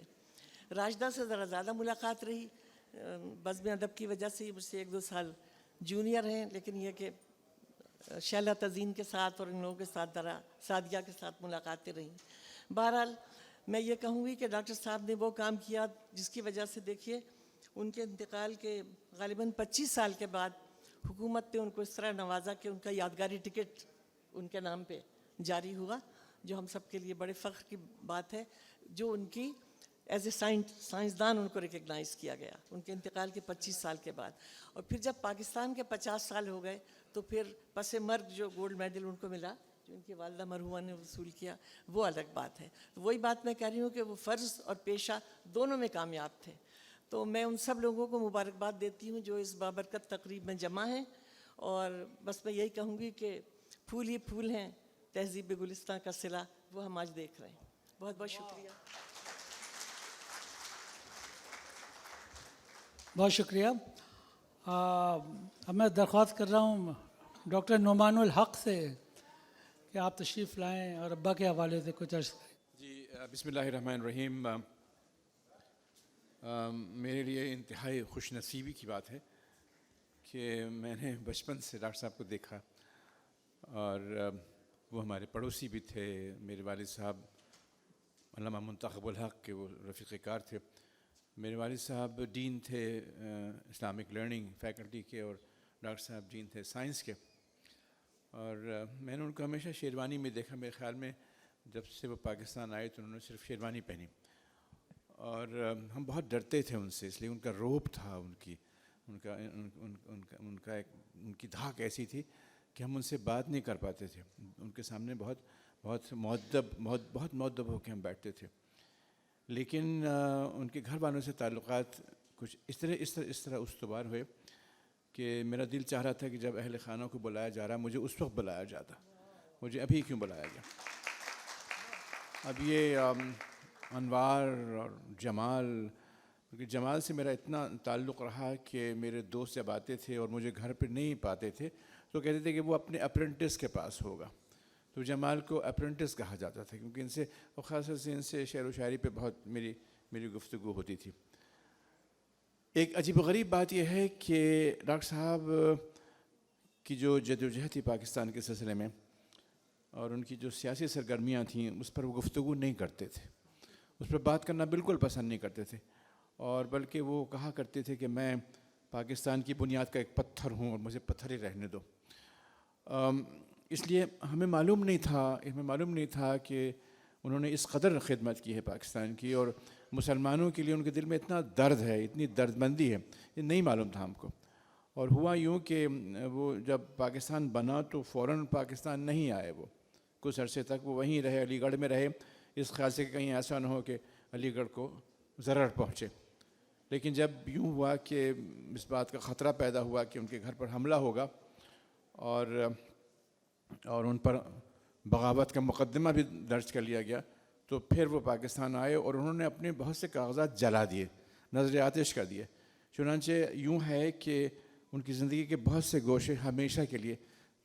راشدہ سے ذرا زیادہ ملاقات رہی، بزم ادب کی وجہ سے مجھ سے 1-2 سال جونیئر ہیں، لیکن یہ کہ شیلا تزین کے ساتھ اور ان لوگوں کے ساتھ ذرا سعدیہ کے ساتھ ملاقاتیں رہیں. بہرحال میں یہ کہوں گی کہ ڈاکٹر صاحب نے وہ کام کیا جس کی وجہ سے دیکھیے ان کے انتقال کے غالباً 25 سال کے بعد حکومت نے ان کو اس طرح نوازا کہ ان کا یادگاری ٹکٹ ان کے نام پہ جاری ہوا، جو ہم سب کے لیے بڑے فخر کی بات ہے، جو ان کی ایز اے سائنسدان ان کو ریکگنائز کیا گیا ان کے انتقال کے 25 سال کے بعد. اور پھر جب پاکستان کے 50 سال ہو گئے تو پھر پس مرگ جو گولڈ میڈل ان کو ملا، جو ان کی والدہ مرحومہ نے وصول کیا، وہ الگ بات ہے. وہی بات میں کہہ رہی ہوں کہ وہ فرض اور پیشہ دونوں میں کامیاب تھے. تو میں ان سب لوگوں کو مبارکباد دیتی ہوں جو اس بابرکت تقریب میں جمع ہیں، اور بس میں یہی کہوں گی کہ پھول ہی پھول ہیں تہذیب گلستان کا صلہ، وہ ہم آج دیکھ رہے ہیں. بہت بہت شکریہ. بہت شکریہ. اب میں درخواست کر رہا ہوں ڈاکٹر نعمان الحق سے کہ آپ تشریف لائیں اور ابا کے حوالے سے کچھ عرض کریں. جی بسم اللہ الرحمن الرحیم. میرے لیے انتہائی خوش نصیبی کی بات ہے کہ میں نے بچپن سے ڈاکٹر صاحب کو دیکھا، اور وہ ہمارے پڑوسی بھی تھے. میرے والد صاحب علامہ منتخب الحق کے وہ رفیق کار تھے. میرے والد صاحب ڈین تھے اسلامک لرننگ فیکلٹی کے، اور ڈاکٹر صاحب ڈین تھے سائنس کے. اور میں نے ان کو ہمیشہ شیروانی میں دیکھا. میرے خیال میں جب سے وہ پاکستان آئے تو انہوں نے صرف شیروانی پہنی، اور ہم بہت ڈرتے تھے ان سے، اس لیے ان کا روب تھا، ان کی دھاک ایسی تھی کہ ہم ان سے بات نہیں کر پاتے تھے. ان کے سامنے بہت مؤدب ہو کے ہم بیٹھتے تھے. لیکن ان کے گھر والوں سے تعلقات کچھ اس طرح استوار ہوئے کہ میرا دل چاہ رہا تھا کہ جب اہل خانہ کو بلایا جا رہا مجھے اس وقت بلایا جاتا، مجھے ابھی کیوں بلایا گیا. اب یہ انوار اور جمال، کیونکہ جمال سے میرا اتنا تعلق رہا کہ میرے دوست جب آتے تھے اور مجھے گھر پہ نہیں پاتے تھے تو کہتے تھے کہ وہ اپنے اپرنٹس کے پاس ہوگا. تو جمال کو اپرنٹس کہا جاتا تھا کیونکہ ان سے، اور خاص طور سے ان سے شعر و شاعری پہ بہت میری گفتگو ہوتی تھی. ایک عجیب و غریب بات یہ ہے کہ ڈاکٹر صاحب کی جو جدوجہد تھی پاکستان کے سلسلے میں اور ان کی جو سیاسی سرگرمیاں تھیں اس پر وہ گفتگو نہیں کرتے تھے، اس پر بات کرنا بالکل پسند نہیں کرتے تھے، اور بلکہ وہ کہا کرتے تھے کہ میں پاکستان کی بنیاد کا ایک پتھر ہوں اور مجھے پتھر ہی رہنے دو. اس لیے ہمیں معلوم نہیں تھا کہ انہوں نے اس قدر خدمت کی ہے پاکستان کی، اور مسلمانوں کے لیے ان کے دل میں اتنا درد ہے، اتنی درد مندی ہے، یہ نہیں معلوم تھا ہم کو. اور ہوا یوں کہ وہ جب پاکستان بنا تو فوراً پاکستان نہیں آئے، وہ کچھ عرصے تک وہ وہیں رہے، علی گڑھ میں رہے، اس خیال سے کہ کہیں ایسا نہ ہو کہ علی گڑھ کو ضرر پہنچے. لیکن جب یوں ہوا کہ اس بات کا خطرہ پیدا ہوا کہ ان کے گھر پر حملہ ہوگا اور ان پر بغاوت کا مقدمہ بھی درج کر لیا گیا، تو پھر وہ پاکستان آئے اور انہوں نے اپنے بہت سے کاغذات جلا دیے، نظر آتش کر دیے. چنانچہ یوں ہے کہ ان کی زندگی کے بہت سے گوشے ہمیشہ کے لیے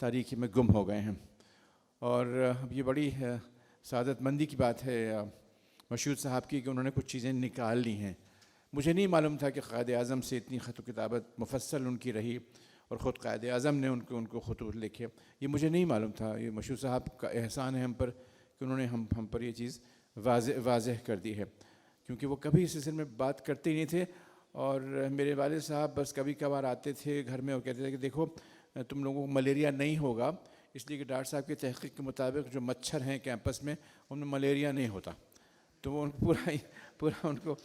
تاریخی میں گم ہو گئے ہیں. اور یہ بڑی سعادت مندی کی بات ہے مشہود صاحب کی کہ انہوں نے کچھ چیزیں نکال لی ہیں. مجھے نہیں معلوم تھا کہ قائد اعظم سے اتنی خط و کتابت مفصل ان کی رہی اور خود قائد اعظم نے ان کو خطوط لکھے. یہ مجھے نہیں معلوم تھا. یہ مشہود صاحب کا احسان ہے ہم پر کہ انہوں نے ہم پر یہ چیز واضح کر دی ہے، کیونکہ وہ کبھی اس سلسلے میں بات کرتے ہی نہیں تھے. اور میرے والد صاحب بس کبھی کبھار آتے تھے گھر میں اور کہتے تھے کہ دیکھو تم لوگوں کو ملیریا نہیں ہوگا، اس لیے کہ ڈاکٹر صاحب کی تحقیق کے مطابق جو مچھر ہیں کیمپس میں ان میں ملیریا نہیں ہوتا. تو وہ پورا ان کو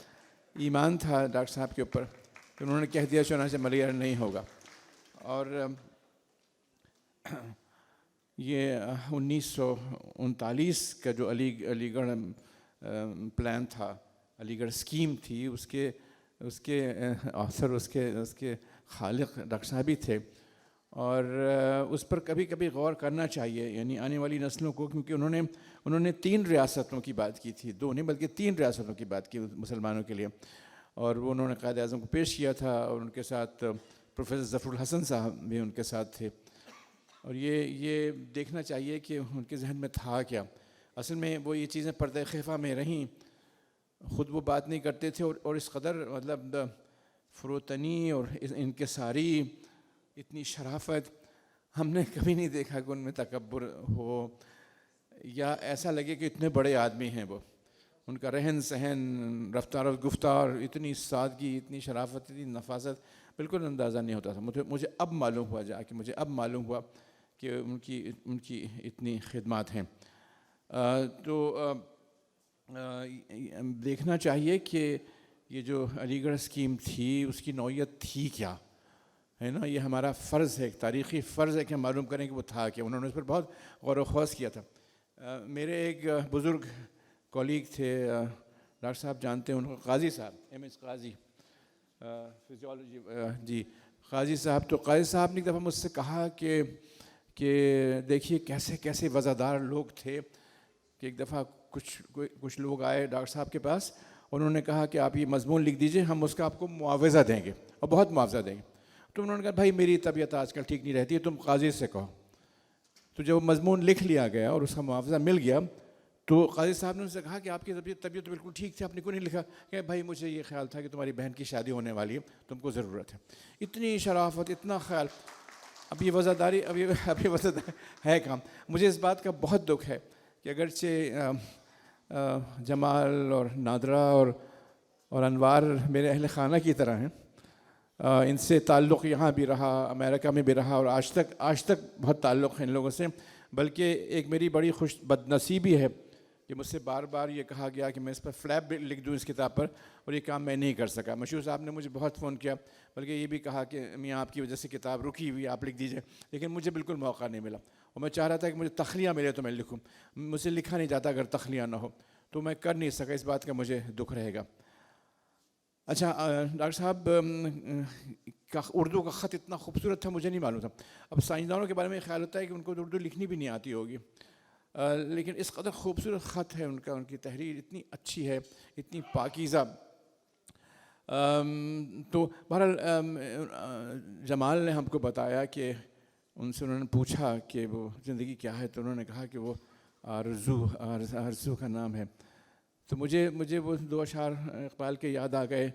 ایمان تھا ڈاکٹر صاحب کے اوپر کہ انہوں نے کہہ دیا چنانچہ ملیریا نہیں ہوگا. اور یہ 1939 کا جو علی گڑھ پلان تھا، علی گڑھ اسکیم تھی، اس کے آثر اس کے خالق ڈاکٹر صاحب ہی تھے. اور اس پر کبھی کبھی غور کرنا چاہیے، یعنی آنے والی نسلوں کو، کیونکہ انہوں نے 3 ریاستوں کی بات کی تھی، 2 نہیں بلکہ 3 ریاستوں کی بات کی مسلمانوں کے لیے. اور وہ انہوں نے قائد اعظم کو پیش کیا تھا اور ان کے ساتھ پروفیسر ظفر الحسن صاحب بھی ان کے ساتھ تھے. اور یہ دیکھنا چاہیے کہ ان کے ذہن میں تھا کیا. اصل میں وہ یہ چیزیں پردہ خفا میں رہیں، خود وہ بات نہیں کرتے تھے. اور اس قدر مطلب فروتنی اور انکساری، اتنی شرافت ہم نے کبھی نہیں دیکھا کہ ان میں تکبر ہو یا ایسا لگے کہ اتنے بڑے آدمی ہیں. وہ ان کا رہن سہن، رفتار و گفتار، اتنی سادگی، اتنی شرافت، اتنی نفاست، بالکل اندازہ نہیں ہوتا تھا. مجھے اب معلوم ہوا کہ ان کی اتنی خدمات ہیں. تو دیکھنا چاہیے کہ یہ جو علی گڑھ اسکیم تھی اس کی نوعیت تھی کیا، ہے نا. یہ ہمارا فرض ہے، ایک تاریخی فرض ہے کہ ہم معلوم کریں کہ وہ تھا کیا. انہوں نے اس پر بہت غور و خوض کیا تھا. میرے ایک بزرگ کولیگ تھے، ڈاکٹر صاحب جانتے ہیں ان کو، قاضی صاحب، ایم ایس قاضی، فزیولوجی، جی قاضی صاحب. تو قاضی صاحب نے ایک دفعہ مجھ سے کہا کہ دیکھیے کیسے وزادار لوگ تھے کہ ایک دفعہ کچھ لوگ آئے ڈاکٹر صاحب کے پاس، انہوں نے کہا کہ آپ یہ مضمون لکھ دیجئے، ہم اس کا آپ کو معاوضہ دیں گے اور بہت معاوضہ دیں گے. تو انہوں نے کہا بھائی میری طبیعت آج کل ٹھیک نہیں رہتی ہے، تم قاضی سے کہو. تو جب وہ مضمون لکھ لیا گیا اور اس کا معاوضہ مل گیا تو قاضی صاحب نے ان سے کہا کہ آپ کی طبیعت بالکل ٹھیک تھی، آپ نے کیوں نہیں لکھا؟ کہ بھائی مجھے یہ خیال تھا کہ تمہاری بہن کی شادی ہونے والی ہے، تم کو ضرورت ہے. اتنی شرافت، اتنا خیال. اب یہ وزاداری ہے کام. مجھے اس بات کا بہت دکھ ہے کہ اگرچہ جمال اور نادرہ اور انوار میرے اہل خانہ کی طرح ہیں، ان سے تعلق یہاں بھی رہا، امریکہ میں بھی رہا، اور آج تک بہت تعلق ہے ان لوگوں سے. بلکہ ایک میری بڑی بد نصیبی ہے کہ مجھ سے بار بار یہ کہا گیا کہ میں اس پر فلیپ لکھ دوں اس کتاب پر، اور یہ کام میں نہیں کر سکا. مشہور صاحب نے مجھے بہت فون کیا، بلکہ یہ بھی کہا کہ میاں آپ کی وجہ سے کتاب رکی ہوئی، آپ لکھ دیجئے. لیکن مجھے بالکل موقع نہیں ملا، اور میں چاہ رہا تھا کہ مجھے تخلیہ ملے تو میں لکھوں. مجھ سے لکھا نہیں جاتا اگر تخلیہ نہ ہو، تو میں کر نہیں سکا. اس بات کا مجھے دکھ رہے گا. اچھا، ڈاکٹر صاحب کا اردو کا خط اتنا خوبصورت تھا، مجھے نہیں معلوم تھا. اب سائنسدانوں کے بارے میں خیال ہوتا ہے کہ ان کو اردو لکھنی بھی نہیں آتی ہوگی، لیکن اس قدر خوبصورت خط ہے ان کی تحریر اتنی اچھی ہے، اتنی پاکیزہ. تو بہرحال جمال نے ہم کو بتایا کہ ان سے انہوں نے پوچھا کہ وہ زندگی کیا ہے، تو انہوں نے کہا کہ وہ آرزو کا نام ہے. تو مجھے وہ 2 اشعار اقبال کے یاد آ گئے.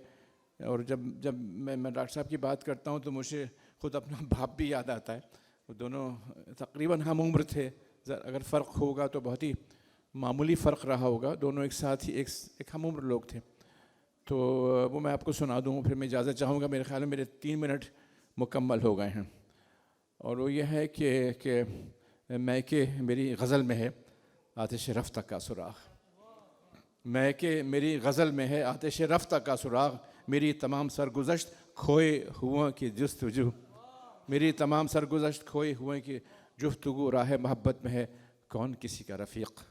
اور جب میں ڈاکٹر صاحب کی بات کرتا ہوں تو مجھے خود اپنا باپ بھی یاد آتا ہے. وہ دونوں تقریباً ہم عمر تھے، اگر فرق ہوگا تو بہت ہی معمولی فرق رہا ہوگا. دونوں ایک ساتھ ہی ایک ہم عمر لوگ تھے. تو وہ میں آپ کو سنا دوں، پھر میں اجازت چاہوں گا. میرے خیال میں میرے 3 منٹ مکمل ہو گئے ہیں. اور وہ یہ ہے کہ میں کہ میری غزل میں ہے آتش رفتہ کا سراغ. میں کہ میری غزل میں ہے آتش رفتہ کا سراغ، میری تمام سرگزشت کھوئے ہوا کی جستجو. میری تمام سرگزشت کھوئے ہوئے کی جفتگو. راہ محبت میں ہے کون کسی کا رفیق،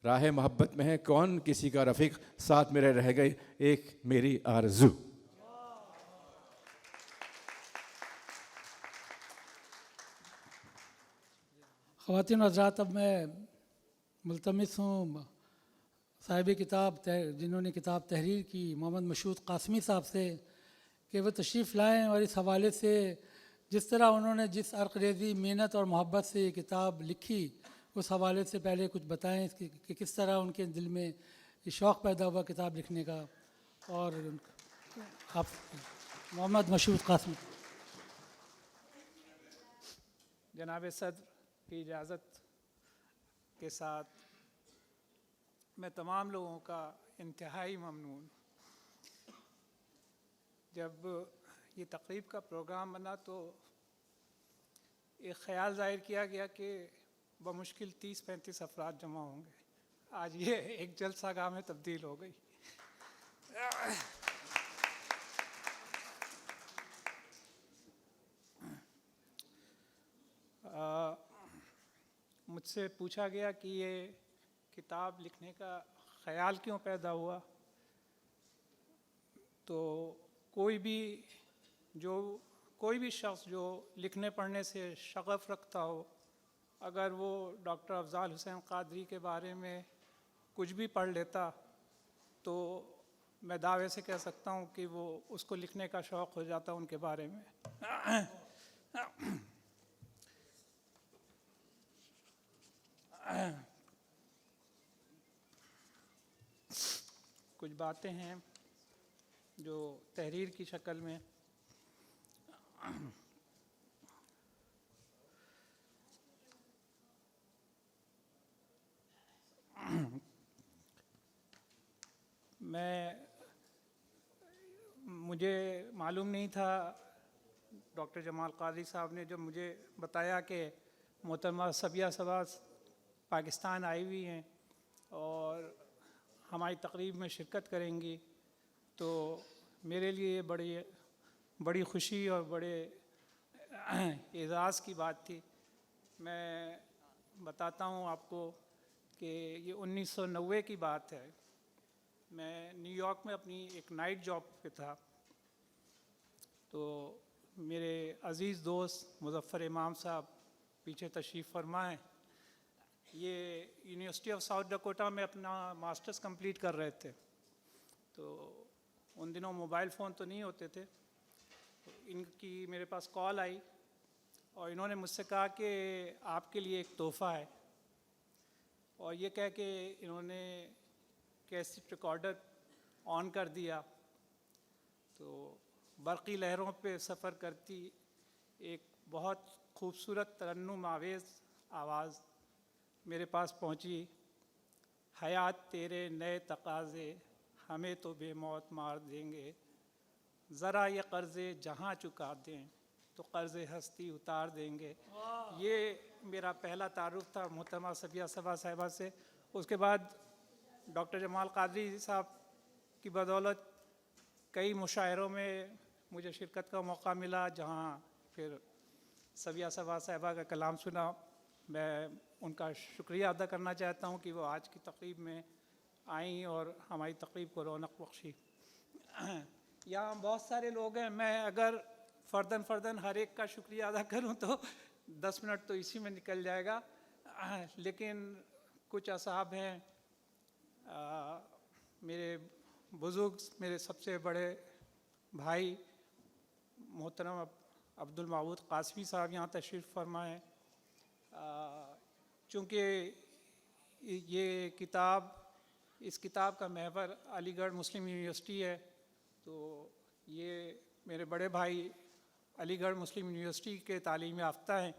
راہ محبت میں ہے کون کسی کا رفیق، ساتھ میرے رہ گئی ایک میری آرزو. خواتین و حضرات، اب میں ملتمس ہوں صاحب کتاب جنہوں نے کتاب تحریر کی، محمد مشہود قاسمی صاحب سے، کہ وہ تشریف لائیں اور اس حوالے سے جس طرح انہوں نے جس عرق ریزی، محنت اور محبت سے یہ کتاب لکھی اس حوالے سے پہلے کچھ بتائیں کہ کس طرح ان کے دل میں یہ شوق پیدا ہوا کتاب لکھنے کا. اور آپ محمد مشہود قاسم. جناب صدر کی اجازت کے ساتھ میں تمام لوگوں کا انتہائی ممنون. جب یہ تقریب کا پروگرام بنا تو ایک خیال ظاہر کیا گیا کہ بمشکل 30-35 افراد جمع ہوں گے. آج یہ ایک جلسہ گاہ میں تبدیل ہو گئی. مجھ سے پوچھا گیا کہ یہ کتاب لکھنے کا خیال کیوں پیدا ہوا. تو کوئی بھی شخص جو لکھنے پڑھنے سے شغف رکھتا ہو، اگر وہ ڈاکٹر افضال حسین قادری کے بارے میں کچھ بھی پڑھ لیتا تو میں دعوے سے کہہ سکتا ہوں کہ وہ اس کو لکھنے کا شوق ہو جاتا ان کے بارے میں. کچھ باتیں ہیں جو تحریر کی شکل میں مجھے معلوم نہیں تھا. ڈاکٹر جمال قادری صاحب نے جب مجھے بتایا کہ محترمہ صبیہ صبا پاکستان آئی ہوئی ہیں اور ہماری تقریب میں شرکت کریں گی، تو میرے لیے بڑی خوشی اور بڑے اعزاز کی بات تھی. میں بتاتا ہوں آپ کو کہ یہ 1990 کی بات ہے. میں نیو یارک میں اپنی ایک نائٹ جاب پہ تھا. تو میرے عزیز دوست مظفر امام صاحب پیچھے تشریف فرما ہیں. یہ یونیورسٹی آف ساؤتھ ڈکوٹا میں اپنا ماسٹرز کمپلیٹ کر رہے تھے. تو ان دنوں موبائل فون تو نہیں ہوتے تھے. ان کی میرے پاس کال آئی اور انہوں نے مجھ سے کہا کہ آپ کے لیے ایک تحفہ ہے. اور یہ کہہ کے انہوں نے کیسٹ ریکارڈر آن کر دیا. تو برقی لہروں پہ سفر کرتی ایک بہت خوبصورت ترنم آویز آواز میرے پاس پہنچی. حیات تیرے نئے تقاضے ہمیں تو بے موت مار دیں گے، ذرا یہ قرضے جہاں چکا دیں تو قرض ہستی اتار دیں گے. یہ میرا پہلا تعارف تھا محترمہ صبیہ صبا صاحبہ سے. اس کے بعد ڈاکٹر جمال قادری صاحب کی بدولت کئی مشاعروں میں مجھے شرکت کا موقع ملا، جہاں پھر صبیہ صبا صاحبہ کا کلام سنا. میں ان کا شکریہ ادا کرنا چاہتا ہوں کہ وہ آج کی تقریب میں آئیں اور ہماری تقریب کو رونق بخشی. یہاں بہت سارے لوگ ہیں، میں اگر فرداً ہر ایک کا شکریہ ادا کروں تو 10 منٹ تو اسی میں نکل جائے گا. لیکن کچھ اصحاب ہیں، میرے بزرگ، میرے سب سے بڑے بھائی محترم عبد المعبود قاسمی صاحب یہاں تشریف فرما ہیں. چونکہ اس کتاب کا محور علی گڑھ مسلم یونیورسٹی ہے، تو یہ میرے بڑے بھائی علی گڑھ مسلم یونیورسٹی کے تعلیم یافتہ ہیں.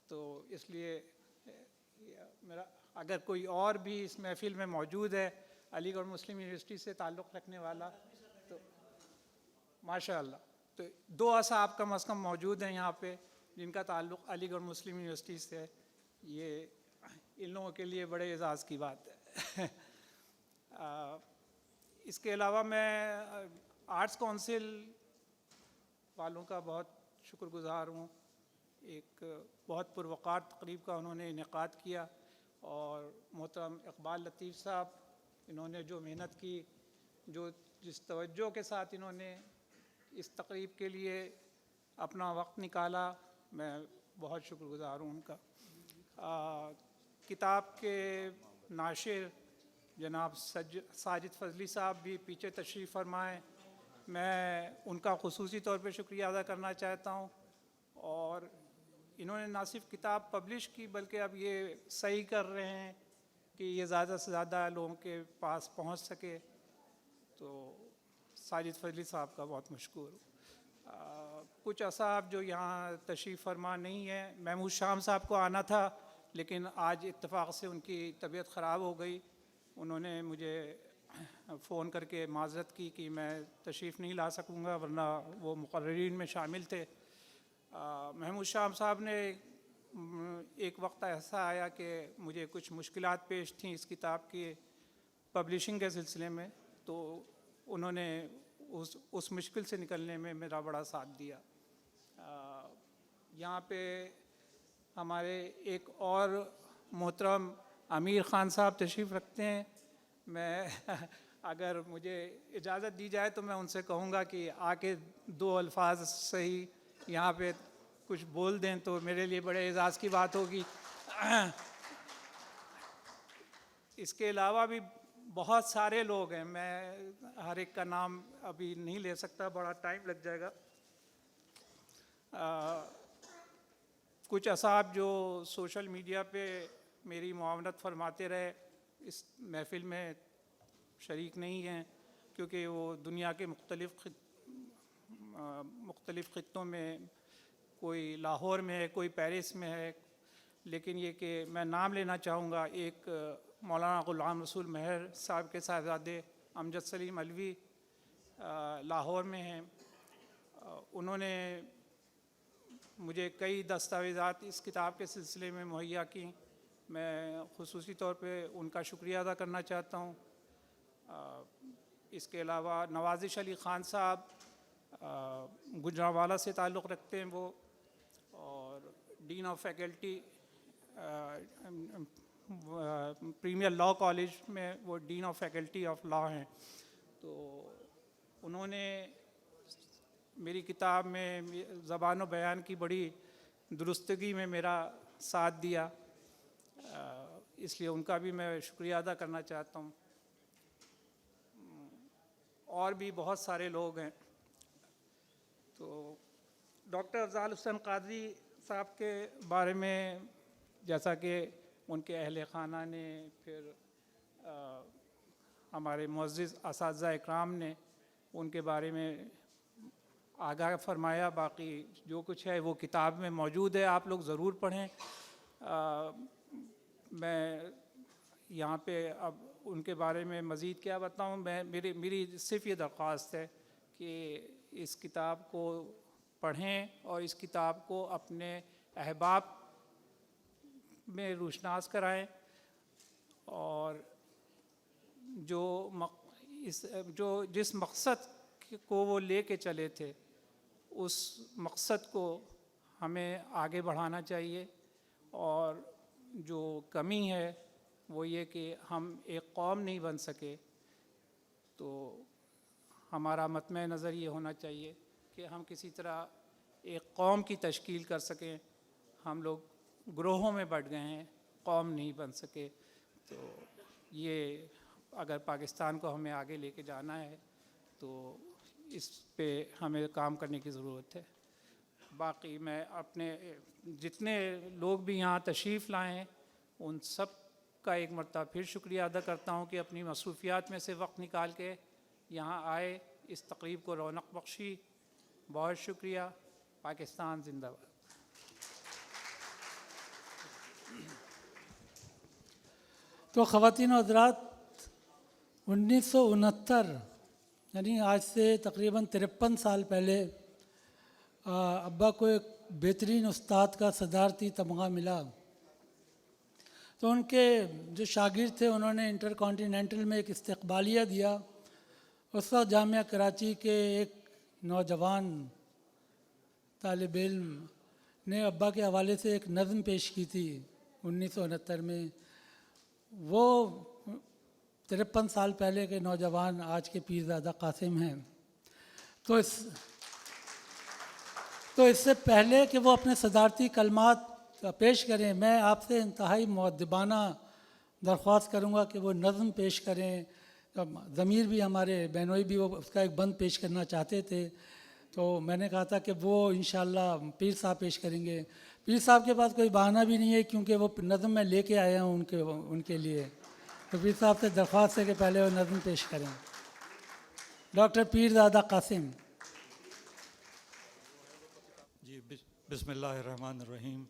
تو اس لیے میرا اگر کوئی اور بھی اس محفل میں موجود ہے علی گڑھ مسلم یونیورسٹی سے تعلق رکھنے والا تو ماشاء اللہ، تو 2 اصحاب کم از کم موجود ہیں یہاں پہ جن کا تعلق علی گڑھ مسلم یونیورسٹی سے ہے. یہ ان لوگوں کے لیے بڑے اعزاز کی بات ہے. اس کے علاوہ میں آرٹس کونسل والوں کا بہت شکر گزار ہوں. ایک بہت پروقار تقریب کا انہوں نے انعقاد کیا، اور محترم اقبال لطیف صاحب، انہوں نے جو محنت کی، جس توجہ کے ساتھ انہوں نے اس تقریب کے لیے اپنا وقت نکالا، میں بہت شکر گزار ہوں ان کا. کتاب کے ناشر جناب ساجد فضلی صاحب بھی پیچھے تشریف فرمائیں. میں ان کا خصوصی طور پہ شکریہ ادا کرنا چاہتا ہوں. اور انہوں نے نہ صرف کتاب پبلش کی بلکہ اب یہ صحیح کر رہے ہیں کہ یہ زیادہ سے زیادہ لوگوں کے پاس پہنچ سکے. تو ساجد فضلی صاحب کا بہت مشکور. کچھ اصحاب جو یہاں تشریف فرما نہیں ہیں، محمود شام صاحب کو آنا تھا لیکن آج اتفاق سے ان کی طبیعت خراب ہو گئی. انہوں نے مجھے فون کر کے معذرت کی کہ میں تشریف نہیں لا سکوں گا، ورنہ وہ مقررین میں شامل تھے. محمود شام صاحب نے ایک وقت ایسا آیا کہ مجھے کچھ مشکلات پیش تھیں اس کتاب کی پبلشنگ کے سلسلے میں، تو انہوں نے اس مشکل سے نکلنے میں میرا بڑا ساتھ دیا. یہاں پہ ہمارے ایک اور محترم امیر خان صاحب تشریف رکھتے ہیں. میں اگر مجھے اجازت دی جائے تو میں ان سے کہوں گا کہ آ کے 2 الفاظ صحیح یہاں پہ کچھ بول دیں تو میرے لیے بڑے اعزاز کی بات ہوگی. اس کے علاوہ بھی بہت سارے لوگ ہیں، میں ہر ایک کا نام ابھی نہیں لے سکتا، بڑا ٹائم لگ جائے گا. کچھ اصحاب جو سوشل میڈیا پہ میری معاونت فرماتے رہے اس محفل میں شریک نہیں ہیں، کیونکہ وہ دنیا کے مختلف خطوں میں، کوئی لاہور میں ہے، کوئی پیرس میں ہے. لیکن یہ کہ میں نام لینا چاہوں گا، ایک مولانا غلام رسول مہر صاحب کے صاحبزادے امجد سلیم علوی لاہور میں ہیں. انہوں نے مجھے کئی دستاویزات اس کتاب کے سلسلے میں مہیا کی. میں خصوصی طور پہ ان کا شکریہ ادا کرنا چاہتا ہوں. اس کے علاوہ نوازش علی خان صاحب گجرانوالہ سے تعلق رکھتے ہیں وہ، اور dean of faculty premier law college میں وہ dean of faculty of law ہیں. تو انہوں نے میری کتاب میں زبان و بیان کی بڑی درستگی میں میرا ساتھ دیا، اس لیے ان کا بھی میں شکریہ ادا کرنا چاہتا ہوں. اور بھی بہت سارے لوگ ہیں. تو ڈاکٹر افضال حسین قادری صاحب کے بارے میں جیسا کہ ان کے اہل خانہ نے، پھر ہمارے معزز اساتذہ اکرام نے ان کے بارے میں آگاہ فرمایا. باقی جو کچھ ہے وہ کتاب میں موجود ہے، آپ لوگ ضرور پڑھیں. میں یہاں پہ اب ان کے بارے میں مزید کیا بتاؤں. میری صرف یہ درخواست ہے کہ اس کتاب کو پڑھیں اور اس کتاب کو اپنے احباب میں روشناس کرائیں، اور جس مقصد کو وہ لے کے چلے تھے اس مقصد کو ہمیں آگے بڑھانا چاہیے. اور جو کمی ہے وہ یہ کہ ہم ایک قوم نہیں بن سکے. تو ہمارا مطمع نظر یہ ہونا چاہیے کہ ہم کسی طرح ایک قوم کی تشکیل کر سکیں. ہم لوگ گروہوں میں بٹ گئے ہیں، قوم نہیں بن سکے. تو یہ اگر پاکستان کو ہمیں آگے لے کے جانا ہے تو اس پہ ہمیں کام کرنے کی ضرورت ہے. باقی میں اپنے جتنے لوگ بھی یہاں تشریف لائے ہیں ان سب کا ایک مرتبہ پھر شکریہ ادا کرتا ہوں کہ اپنی مصروفیات میں سے وقت نکال کے یہاں آئے، اس تقریب کو رونق بخشی. بہت شکریہ. پاکستان زندہ باد. تو خواتین و حضرات، 1969 یعنی آج سے تقریباً 53 سال پہلے ابا کو ایک بہترین استاد کا صدارتی تمغہ ملا. تو ان کے جو شاگرد تھے انہوں نے انٹر کانٹیننٹل میں ایک استقبالیہ دیا. اس وقت جامعہ کراچی کے ایک نوجوان طالب علم نے ابا کے حوالے سے ایک نظم پیش کی تھی 1969 میں. وہ 53 سال پہلے کے نوجوان آج کے پیرزادہ قاسم ہیں. تو اس سے پہلے کہ وہ اپنے صدارتی کلمات پیش کریں، میں آپ سے انتہائی مؤدبانہ درخواست کروں گا کہ وہ نظم پیش کریں. ضمیر بھی ہمارے بہنوئی بھی وہ اس کا ایک بند پیش کرنا چاہتے تھے، تو میں نے کہا تھا کہ وہ انشاءاللہ پیر صاحب پیش کریں گے. پیر صاحب کے پاس کوئی بہانہ بھی نہیں ہے کیونکہ وہ نظم میں لے کے آیا ہوں ان کے لیے. تو پیر صاحب سے درخواست ہے کہ پہلے وہ نظم پیش کریں. ڈاکٹر پیر زادہ قاسم. جی بسم اللہ الرحمن الرحیم.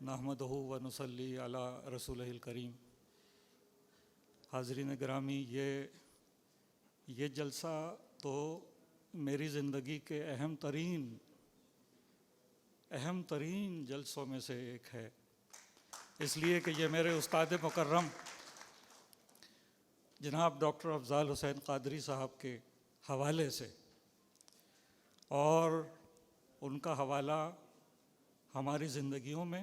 نحمدہ و نصلی علی رسولہ الکریم. حاضرین گرامی، یہ جلسہ تو میری زندگی کے اہم ترین جلسوں میں سے ایک ہے، اس لیے کہ یہ میرے استاد مکرم جناب ڈاکٹر افضال حسین قادری صاحب کے حوالے سے، اور ان کا حوالہ ہماری زندگیوں میں،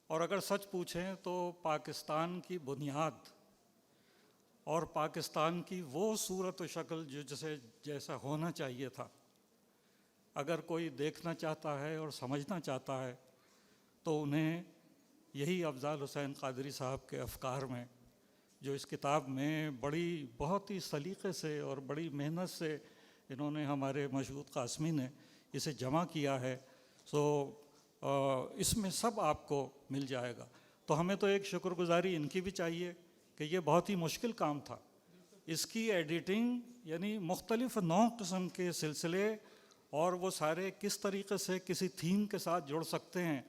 اور اگر سچ پوچھیں تو پاکستان کی بنیاد اور پاکستان کی وہ صورت و شکل جیسا ہونا چاہیے تھا، اگر کوئی دیکھنا چاہتا ہے اور سمجھنا چاہتا ہے تو انہیں یہی افضال حسین قادری صاحب کے افکار میں، جو اس کتاب میں بہت ہی سلیقے سے اور بڑی محنت سے انہوں نے، ہمارے مشہود قاسمی نے اسے جمع کیا ہے، اس میں سب آپ کو مل جائے گا. تو ہمیں تو ایک شکر گزاری ان کی بھی چاہیے کہ یہ بہت ہی مشکل کام تھا. اس کی ایڈیٹنگ، یعنی مختلف نو قسم کے سلسلے اور وہ سارے کس طریقے سے کسی تھیم کے ساتھ جڑ سکتے ہیں،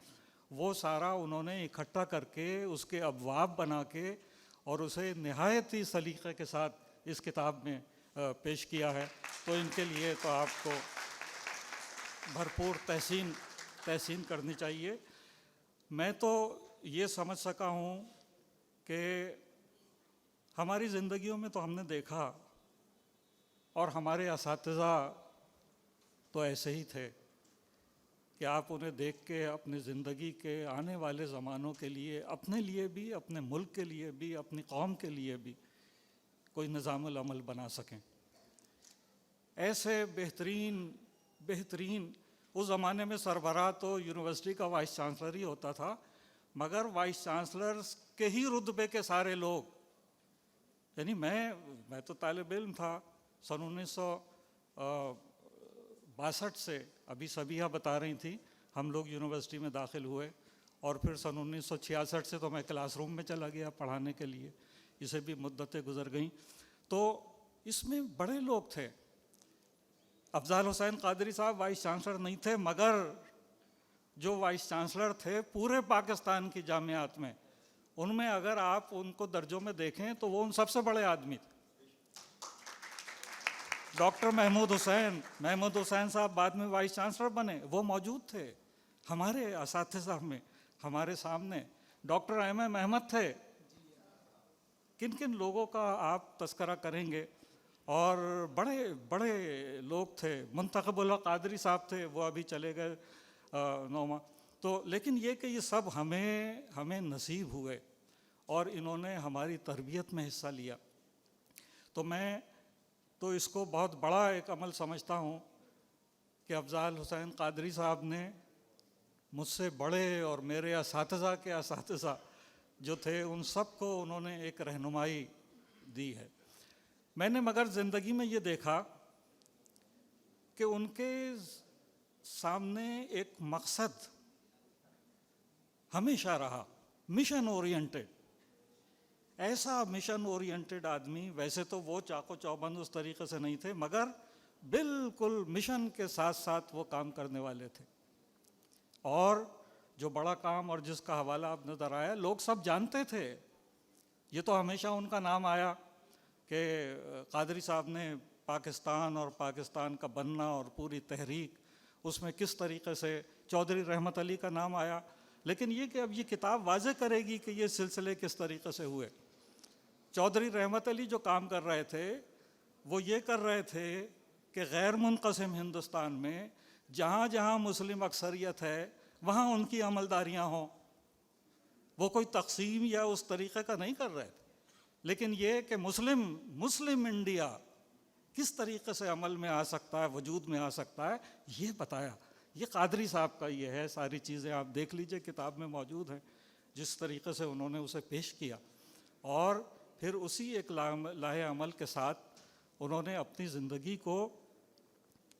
وہ سارا انہوں نے اکٹھا کر کے اس کے ابواب بنا کے اور اسے نہایت ہی سلیقے کے ساتھ اس کتاب میں پیش کیا ہے. تو ان کے لیے تو آپ کو بھرپور تحسین کرنی چاہیے. میں تو یہ سمجھ سکا ہوں کہ ہماری زندگیوں میں تو ہم نے دیکھا، اور ہمارے اساتذہ تو ایسے ہی تھے کہ آپ انہیں دیکھ کے اپنی زندگی کے آنے والے زمانوں کے لیے، اپنے لیے بھی، اپنے ملک کے لیے بھی، اپنی قوم کے لیے بھی کوئی نظام العمل بنا سکیں. ایسے بہترین اس زمانے میں سربراہ تو یونیورسٹی کا وائس چانسلر ہی ہوتا تھا، مگر وائس چانسلر کے ہی رتبے کے سارے لوگ، یعنی میں تو طالب علم تھا سن 1962 سے. ابھی سبیہ بتا رہی تھی ہم لوگ یونیورسٹی میں داخل ہوئے، اور پھر سن 1966 سے تو میں کلاس روم میں چلا گیا پڑھانے کے لیے. اسے بھی مدتیں گزر گئیں. تو اس میں بڑے لوگ تھے. افضال حسین قادری صاحب وائس چانسلر نہیں تھے، مگر جو وائس چانسلر تھے پورے پاکستان کی جامعات میں، ان میں اگر آپ ان کو درجوں میں دیکھیں تو وہ ان سب سے بڑے آدمی تھے. ڈاکٹر محمود حسین صاحب بعد میں وائس چانسلر بنے، وہ موجود تھے ہمارے اساتذہ میں، ہمارے سامنے. ڈاکٹر ایم احمد تھے. کن لوگوں کا آپ تذکرہ کریں گے، اور بڑے لوگ تھے. منتخب اللہ قادری صاحب تھے، وہ ابھی چلے گئے نوما. تو لیکن یہ کہ یہ سب ہمیں نصیب ہوئے اور انہوں نے ہماری تربیت میں حصہ لیا. تو میں تو اس کو بہت بڑا ایک عمل سمجھتا ہوں کہ افضال حسین قادری صاحب نے مجھ سے بڑے اور میرے اساتذہ کے اساتذہ جو تھے ان سب کو انہوں نے ایک رہنمائی دی ہے. میں نے مگر زندگی میں یہ دیکھا کہ ان کے سامنے ایک مقصد ہمیشہ رہا، مشن اورینٹڈ. ایسا مشن اورینٹڈ آدمی، ویسے تو وہ چاق و چوبند اس طریقے سے نہیں تھے، مگر بالکل مشن کے ساتھ ساتھ وہ کام کرنے والے تھے. اور جو بڑا کام اور جس کا حوالہ اب نظر آیا، لوگ سب جانتے تھے. یہ تو ہمیشہ ان کا نام آیا کہ قادری صاحب نے پاکستان اور پاکستان کا بننا اور پوری تحریک، اس میں کس طریقے سے چودھری رحمت علی کا نام آیا. لیکن یہ کہ اب یہ کتاب واضح کرے گی کہ یہ سلسلے کس طریقے سے ہوئے. چودھری رحمت علی جو کام کر رہے تھے وہ یہ کر رہے تھے کہ غیر منقسم ہندوستان میں جہاں جہاں مسلم اکثریت ہے وہاں ان کی عملداریاں ہوں. وہ کوئی تقسیم یا اس طریقے کا نہیں کر رہے تھے، لیکن یہ کہ مسلم انڈیا کس طریقے سے عمل میں آ سکتا ہے، وجود میں آ سکتا ہے، یہ بتایا. یہ قادری صاحب کا یہ ہے. ساری چیزیں آپ دیکھ لیجئے، کتاب میں موجود ہیں جس طریقے سے انہوں نے اسے پیش کیا. اور پھر اسی ایک لاہ عمل کے ساتھ انہوں نے اپنی زندگی کو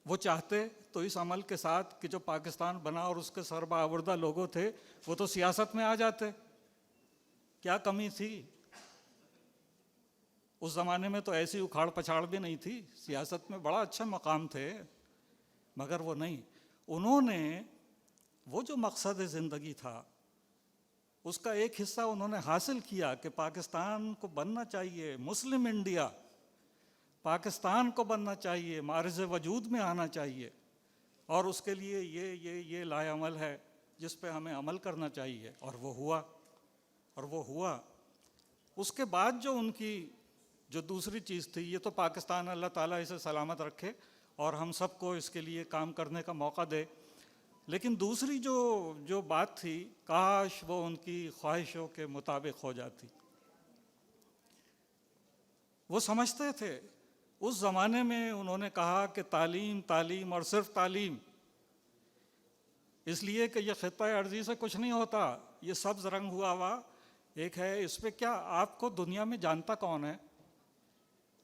وہ چاہتے تو اس عمل کے ساتھ کہ جو پاکستان بنا اور اس کے سربراہ لوگوں تھے وہ تو سیاست میں آ جاتے. کیا کمی تھی؟ اس زمانے میں تو ایسی اکھاڑ پچھاڑ بھی نہیں تھی, سیاست میں بڑا اچھا مقام تھے, مگر وہ نہیں. انہوں نے وہ جو مقصد زندگی تھا اس کا ایک حصہ انہوں نے حاصل کیا کہ پاکستان کو بننا چاہیے مسلم انڈیا, پاکستان کو بننا چاہیے, معرض وجود میں آنا چاہیے, اور اس کے لیے یہ لائے عمل ہے جس پہ ہمیں عمل کرنا چاہیے. اور وہ ہوا. اس کے بعد جو ان کی جو دوسری چیز تھی, یہ تو پاکستان اللہ تعالیٰ اسے سلامت رکھے اور ہم سب کو اس کے لیے کام کرنے کا موقع دے, لیکن دوسری جو بات تھی, کاش وہ ان کی خواہشوں کے مطابق ہو جاتی. وہ سمجھتے تھے اس زمانے میں, انہوں نے کہا کہ تعلیم اور صرف تعلیم, اس لیے کہ یہ خطہ ارضی سے کچھ نہیں ہوتا, یہ سبز رنگ ہوا ایک ہے, اس پہ کیا آپ کو دنیا میں جانتا کون ہے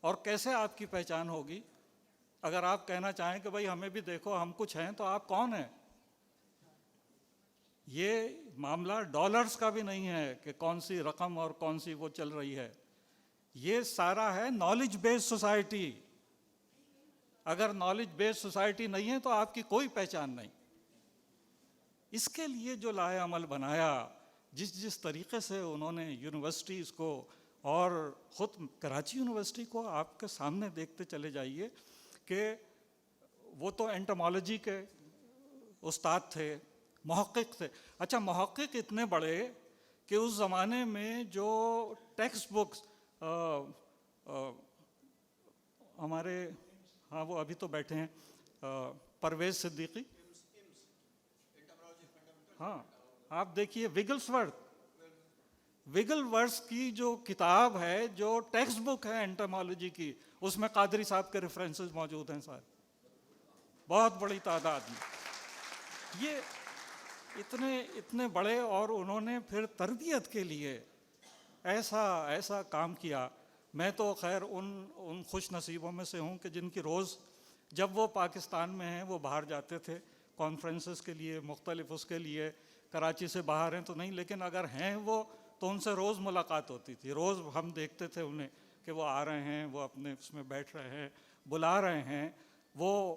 اور کیسے آپ کی پہچان ہوگی؟ اگر آپ کہنا چاہیں کہ بھائی ہمیں بھی دیکھو ہم کچھ ہیں, تو آپ کون ہیں؟ یہ معاملہ ڈالرز کا بھی نہیں ہے کہ کون سی رقم اور کون سی وہ چل رہی ہے, یہ سارا ہے نالج بیس سوسائٹی. اگر نالج بیس سوسائٹی نہیں ہے تو آپ کی کوئی پہچان نہیں. اس کے لیے جو لائے عمل بنایا, جس طریقے سے انہوں نے یونیورسٹیز کو, اور خود کراچی یونیورسٹی کو آپ کے سامنے دیکھتے چلے جائیے کہ وہ تو انٹمالوجی کے استاد تھے, محقق تھے. اچھا, محقق اتنے بڑے کہ اس زمانے میں جو ٹیکسٹ بکس ہمارے, ہاں وہ ابھی تو بیٹھے ہیں, پرویز صدیقی, ہاں آپ دیکھیے وگل ورس کی جو کتاب ہے, جو ٹیکسٹ بک ہے انٹمالوجی کی, اس میں قادری صاحب کے ریفرنسز موجود ہیں سارے, بہت بڑی تعداد میں. یہ اتنے بڑے, اور انہوں نے پھر تربیت کے لیے ایسا کام کیا. میں تو خیر ان خوش نصیبوں میں سے ہوں کہ جن کی روز جب وہ پاکستان میں ہیں وہ باہر جاتے تھے کانفرنسز کے لیے, مختلف اس کے لیے. کراچی سے باہر ہیں تو نہیں, لیکن اگر ہیں وہ تو ان سے روز ملاقات ہوتی تھی, روز ہم دیکھتے تھے انہیں کہ وہ آ رہے ہیں, وہ اپنے اس میں بیٹھ رہے ہیں, بلا رہے ہیں. وہ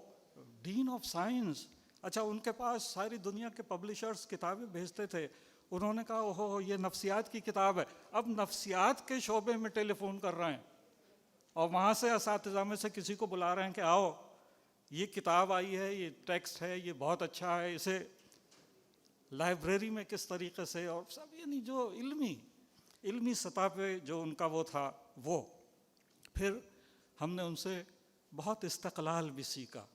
ڈین آف سائنس, اچھا ان کے پاس ساری دنیا کے پبلشرز کتابیں بھیجتے تھے. انہوں نے کہا اوہو یہ نفسیات کی کتاب ہے. اب نفسیات کے شعبے میں ٹیلی فون کر رہے ہیں اور وہاں سے اساتذہ میں سے کسی کو بلا رہے ہیں کہ آؤ یہ کتاب آئی ہے, یہ ٹیکسٹ ہے, یہ بہت اچھا ہے, اسے لائبریری میں کس طریقے سے, اور سب یعنی جو علمی سطح پہ جو ان کا وہ تھا. وہ پھر ہم نے ان سے بہت استقلال بھی سیکھا.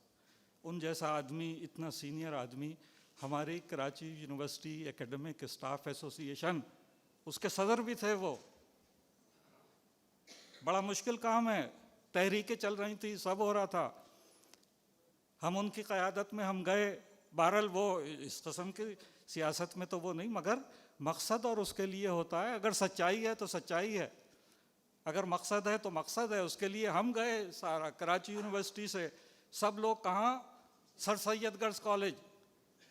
ان جیسا آدمی, اتنا سینئر آدمی, ہماری کراچی یونیورسٹی ایکیڈمک اسٹاف ایسوسی ایشن, اس کے صدر بھی تھے. وہ بڑا مشکل کام ہے, تحریکیں چل رہی تھیں, سب ہو رہا تھا. ہم ان کی قیادت میں ہم گئے. بہرحال وہ اس قسم کی سیاست میں تو وہ نہیں, مگر مقصد اور اس کے لیے ہوتا ہے. اگر سچائی ہے تو سچائی ہے, اگر مقصد ہے تو مقصد ہے. اس کے لیے ہم گئے سارا کراچی یونیورسٹی سے سب لوگ. کہاں؟ سر سید گرلز کالج.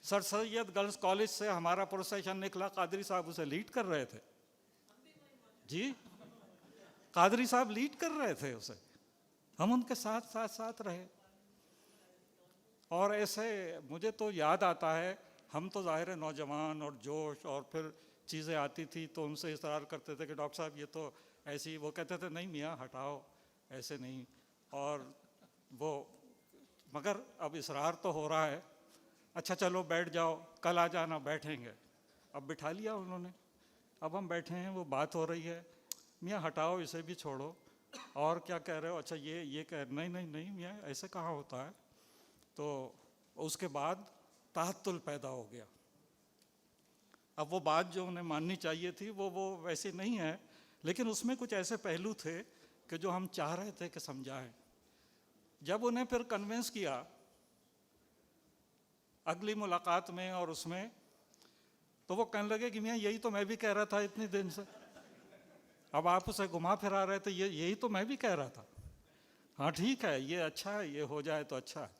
سر سید گرلز کالج سے ہمارا پروسیشن نکلا, قادری صاحب اسے لیڈ کر رہے تھے. جی قادری صاحب لیڈ کر رہے تھے اسے, ہم ان کے ساتھ رہے. اور ایسے مجھے تو یاد آتا ہے, ہم تو ظاہر نوجوان اور جوش, اور پھر چیزیں آتی تھی تو ان سے اصرار کرتے تھے کہ ڈاکٹر صاحب یہ تو ایسی, وہ کہتے تھے نہیں میاں ہٹاؤ, ایسے نہیں. اور وہ مگر اب اصرار تو ہو رہا ہے, اچھا چلو بیٹھ جاؤ, کل آ جانا, بیٹھیں گے. اب بٹھا لیا انہوں نے, اب ہم بیٹھے ہیں, وہ بات ہو رہی ہے, میاں ہٹاؤ اسے بھی چھوڑو, اور کیا کہہ رہے ہو, اچھا یہ کہہ, نہیں میاں ایسے کہاں ہوتا ہے. تو اس کے بعد تعطل پیدا ہو گیا. اب وہ بات جو انہیں ماننی چاہیے تھی وہ ویسی نہیں ہے, لیکن اس میں کچھ ایسے پہلو تھے کہ جو ہم چاہ رہے تھے کہ سمجھائیں. جب انہیں پھر کنونس کیا اگلی ملاقات میں اور اس میں, تو وہ کہنے لگے کہ میاں یہی تو میں بھی کہہ رہا تھا اتنے دن سے. اب آپ اسے گھما پھرا رہے تھے, یہی تو میں بھی کہہ رہا تھا. ہاں ٹھیک ہے, یہ اچھا ہے, یہ ہو جائے تو اچھا ہے.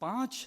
5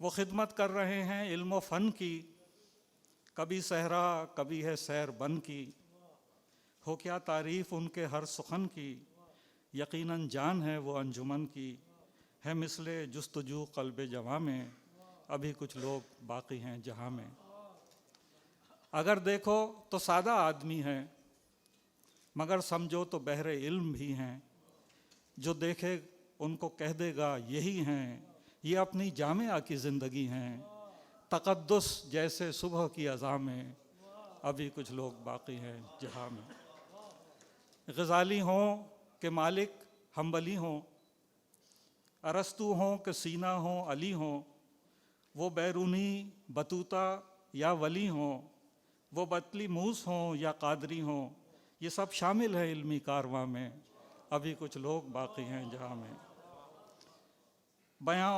وہ خدمت کر رہے ہیں علم و فن کی، کبھی صحرا کبھی ہے سیر بن کی، ہو کیا تعریف ان کے ہر سخن کی، یقیناً جان ہے وہ انجمن کی، ہے مثل جستجو قلب جواں میں، ابھی کچھ لوگ باقی ہیں جہاں میں۔ اگر دیکھو تو سادہ آدمی ہیں، مگر سمجھو تو بحر علم بھی ہیں، جو دیکھے ان کو کہہ دے گا یہی ہیں، یہ اپنی جامعہ کی زندگی ہیں، تقدس جیسے صبح کی اذاں میں، ابھی کچھ لوگ باقی ہیں جہاں میں۔ غزالی ہوں کہ مالک حنبلی ہوں، ارسطو ہوں کہ سینا ہوں علی ہوں، وہ بیرونی بطوطہ یا ولی ہوں، وہ بطلی موس ہوں یا قادری ہوں، یہ سب شامل ہیں علمی کارواں میں، ابھی کچھ لوگ باقی ہیں جہاں میں۔ بیاں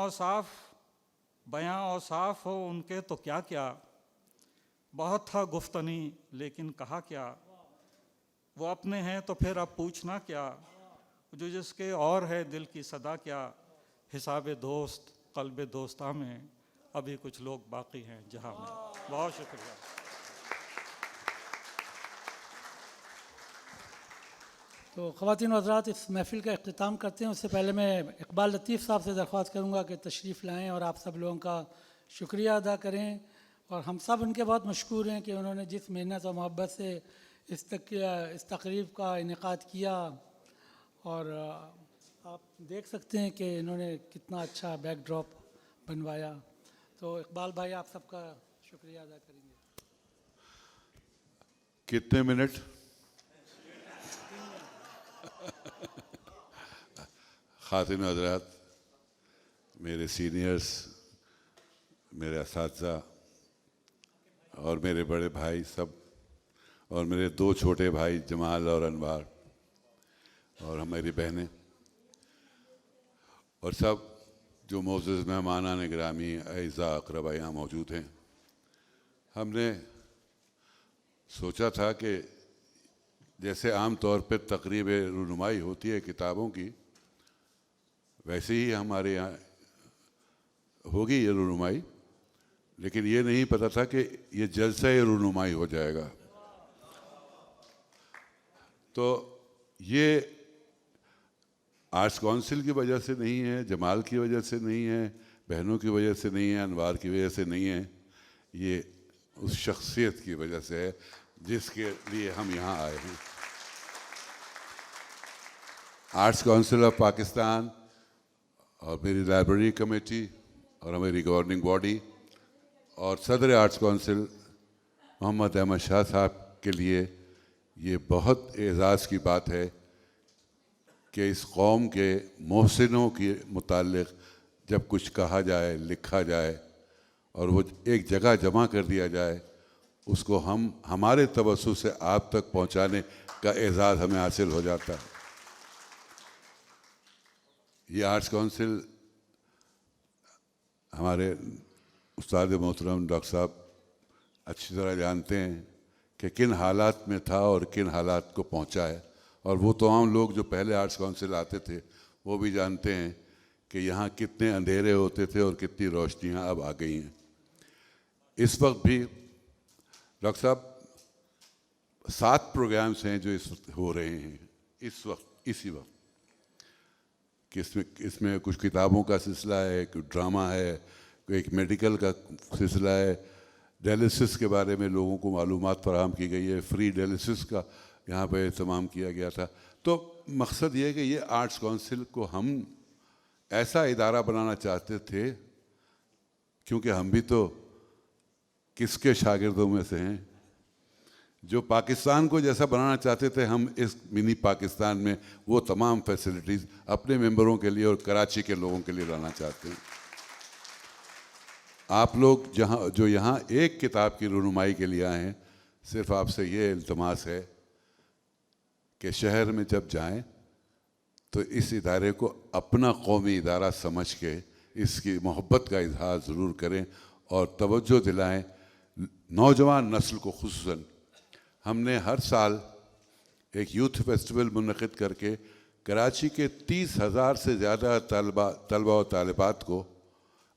اوصاف ہو ان کے تو کیا کیا، بہت تھا گفتنی لیکن کہا کیا، وہ اپنے ہیں تو پھر اب پوچھنا کیا، جو جس کے اور ہے دل کی صدا کیا، حساب دوست قلب دوستاں میں، ابھی کچھ لوگ باقی ہیں جہاں میں۔ بہت شکریہ۔ تو خواتین و حضرات، اس محفل کا اختتام کرتے ہیں۔ اس سے پہلے میں اقبال لطیف صاحب سے درخواست کروں گا کہ تشریف لائیں اور آپ سب لوگوں کا شکریہ ادا کریں، اور ہم سب ان کے بہت مشکور ہیں کہ انہوں نے جس محنت و محبت سے اس تقریب کا انعقاد کیا، اور آپ دیکھ سکتے ہیں کہ انہوں نے کتنا اچھا بیک ڈراپ بنوایا۔ تو اقبال بھائی آپ سب کا شکریہ ادا کریں گے۔ کتنے منٹ؟ خواتین حضرات، میرے سینئرز، میرے اساتذہ اور میرے بڑے بھائی سب، اور میرے دو چھوٹے بھائی جمال اور انوار، اور ہماری بہنیں، اور سب جو معزز مہمانان گرامی اعزاء اقربا یہاں موجود ہیں، ہم نے سوچا تھا کہ جیسے عام طور پہ تقریب رونمائی ہوتی ہے کتابوں کی، ویسے ہی ہمارے یہاں ہوگی یہ رونمائی، لیکن یہ نہیں پتہ تھا کہ یہ جلسہ رونمائی ہو جائے گا۔ تو یہ آرٹس کونسل کی وجہ سے نہیں ہے، جمال کی وجہ سے نہیں ہے، بہنوں کی وجہ سے نہیں ہے، انوار کی وجہ سے نہیں ہے، یہ اس شخصیت کی وجہ سے ہے جس کے لیے ہم یہاں آئے ہیں۔ آرٹس کونسل آف پاکستان اور میری لائبریری کمیٹی اور ہماری گورننگ باڈی اور صدر آرٹس کونسل محمد احمد شاہ صاحب کے لیے یہ بہت اعزاز کی بات ہے کہ اس قوم کے محسنوں کے متعلق جب کچھ کہا جائے، لکھا جائے اور وہ ایک جگہ جمع کر دیا جائے، اس کو ہمارے توسط سے آپ تک پہنچانے کا اعزاز ہمیں حاصل ہو جاتا ہے۔ یہ آرٹس کونسل ہمارے استاد محترم ڈاکٹر صاحب اچھی طرح جانتے ہیں کہ کن حالات میں تھا اور کن حالات کو پہنچا ہے، اور وہ تمام لوگ جو پہلے آرٹس کونسل آتے تھے وہ بھی جانتے ہیں کہ یہاں کتنے اندھیرے ہوتے تھے اور کتنی روشنیاں اب آ گئی ہیں۔ اس وقت بھی ڈاکٹر صاحب 7 پروگرامز ہیں جو اس وقت ہو رہے ہیں، اسی وقت کہ اس میں کچھ کتابوں کا سلسلہ ہے، کوئی ڈرامہ ہے، کوئی ایک میڈیکل کا سلسلہ ہے، ڈائلسس کے بارے میں لوگوں کو معلومات فراہم کی گئی ہے، فری ڈائلسس کا یہاں پہ اہتمام کیا گیا تھا۔ تو مقصد یہ ہے کہ یہ آرٹس کونسل کو ہم ایسا ادارہ بنانا چاہتے تھے، کیونکہ ہم بھی تو کس کے شاگردوں میں سے ہیں، جو پاکستان کو جیسا بنانا چاہتے تھے، ہم اس منی پاکستان میں وہ تمام فیسلٹیز اپنے ممبروں کے لیے اور کراچی کے لوگوں کے لیے لانا چاہتے ہیں۔ آپ لوگ جو یہاں ایک کتاب کی رونمائی کے لیے آئے ہیں، صرف آپ سے یہ التماس ہے کہ شہر میں جب جائیں تو اس ادارے کو اپنا قومی ادارہ سمجھ کے اس کی محبت کا اظہار ضرور کریں اور توجہ دلائیں نوجوان نسل کو۔ خصوصاً ہم نے ہر سال ایک یوتھ فیسٹیول منعقد کر کے کراچی کے 30,000 سے زیادہ طلبہ و طالبات کو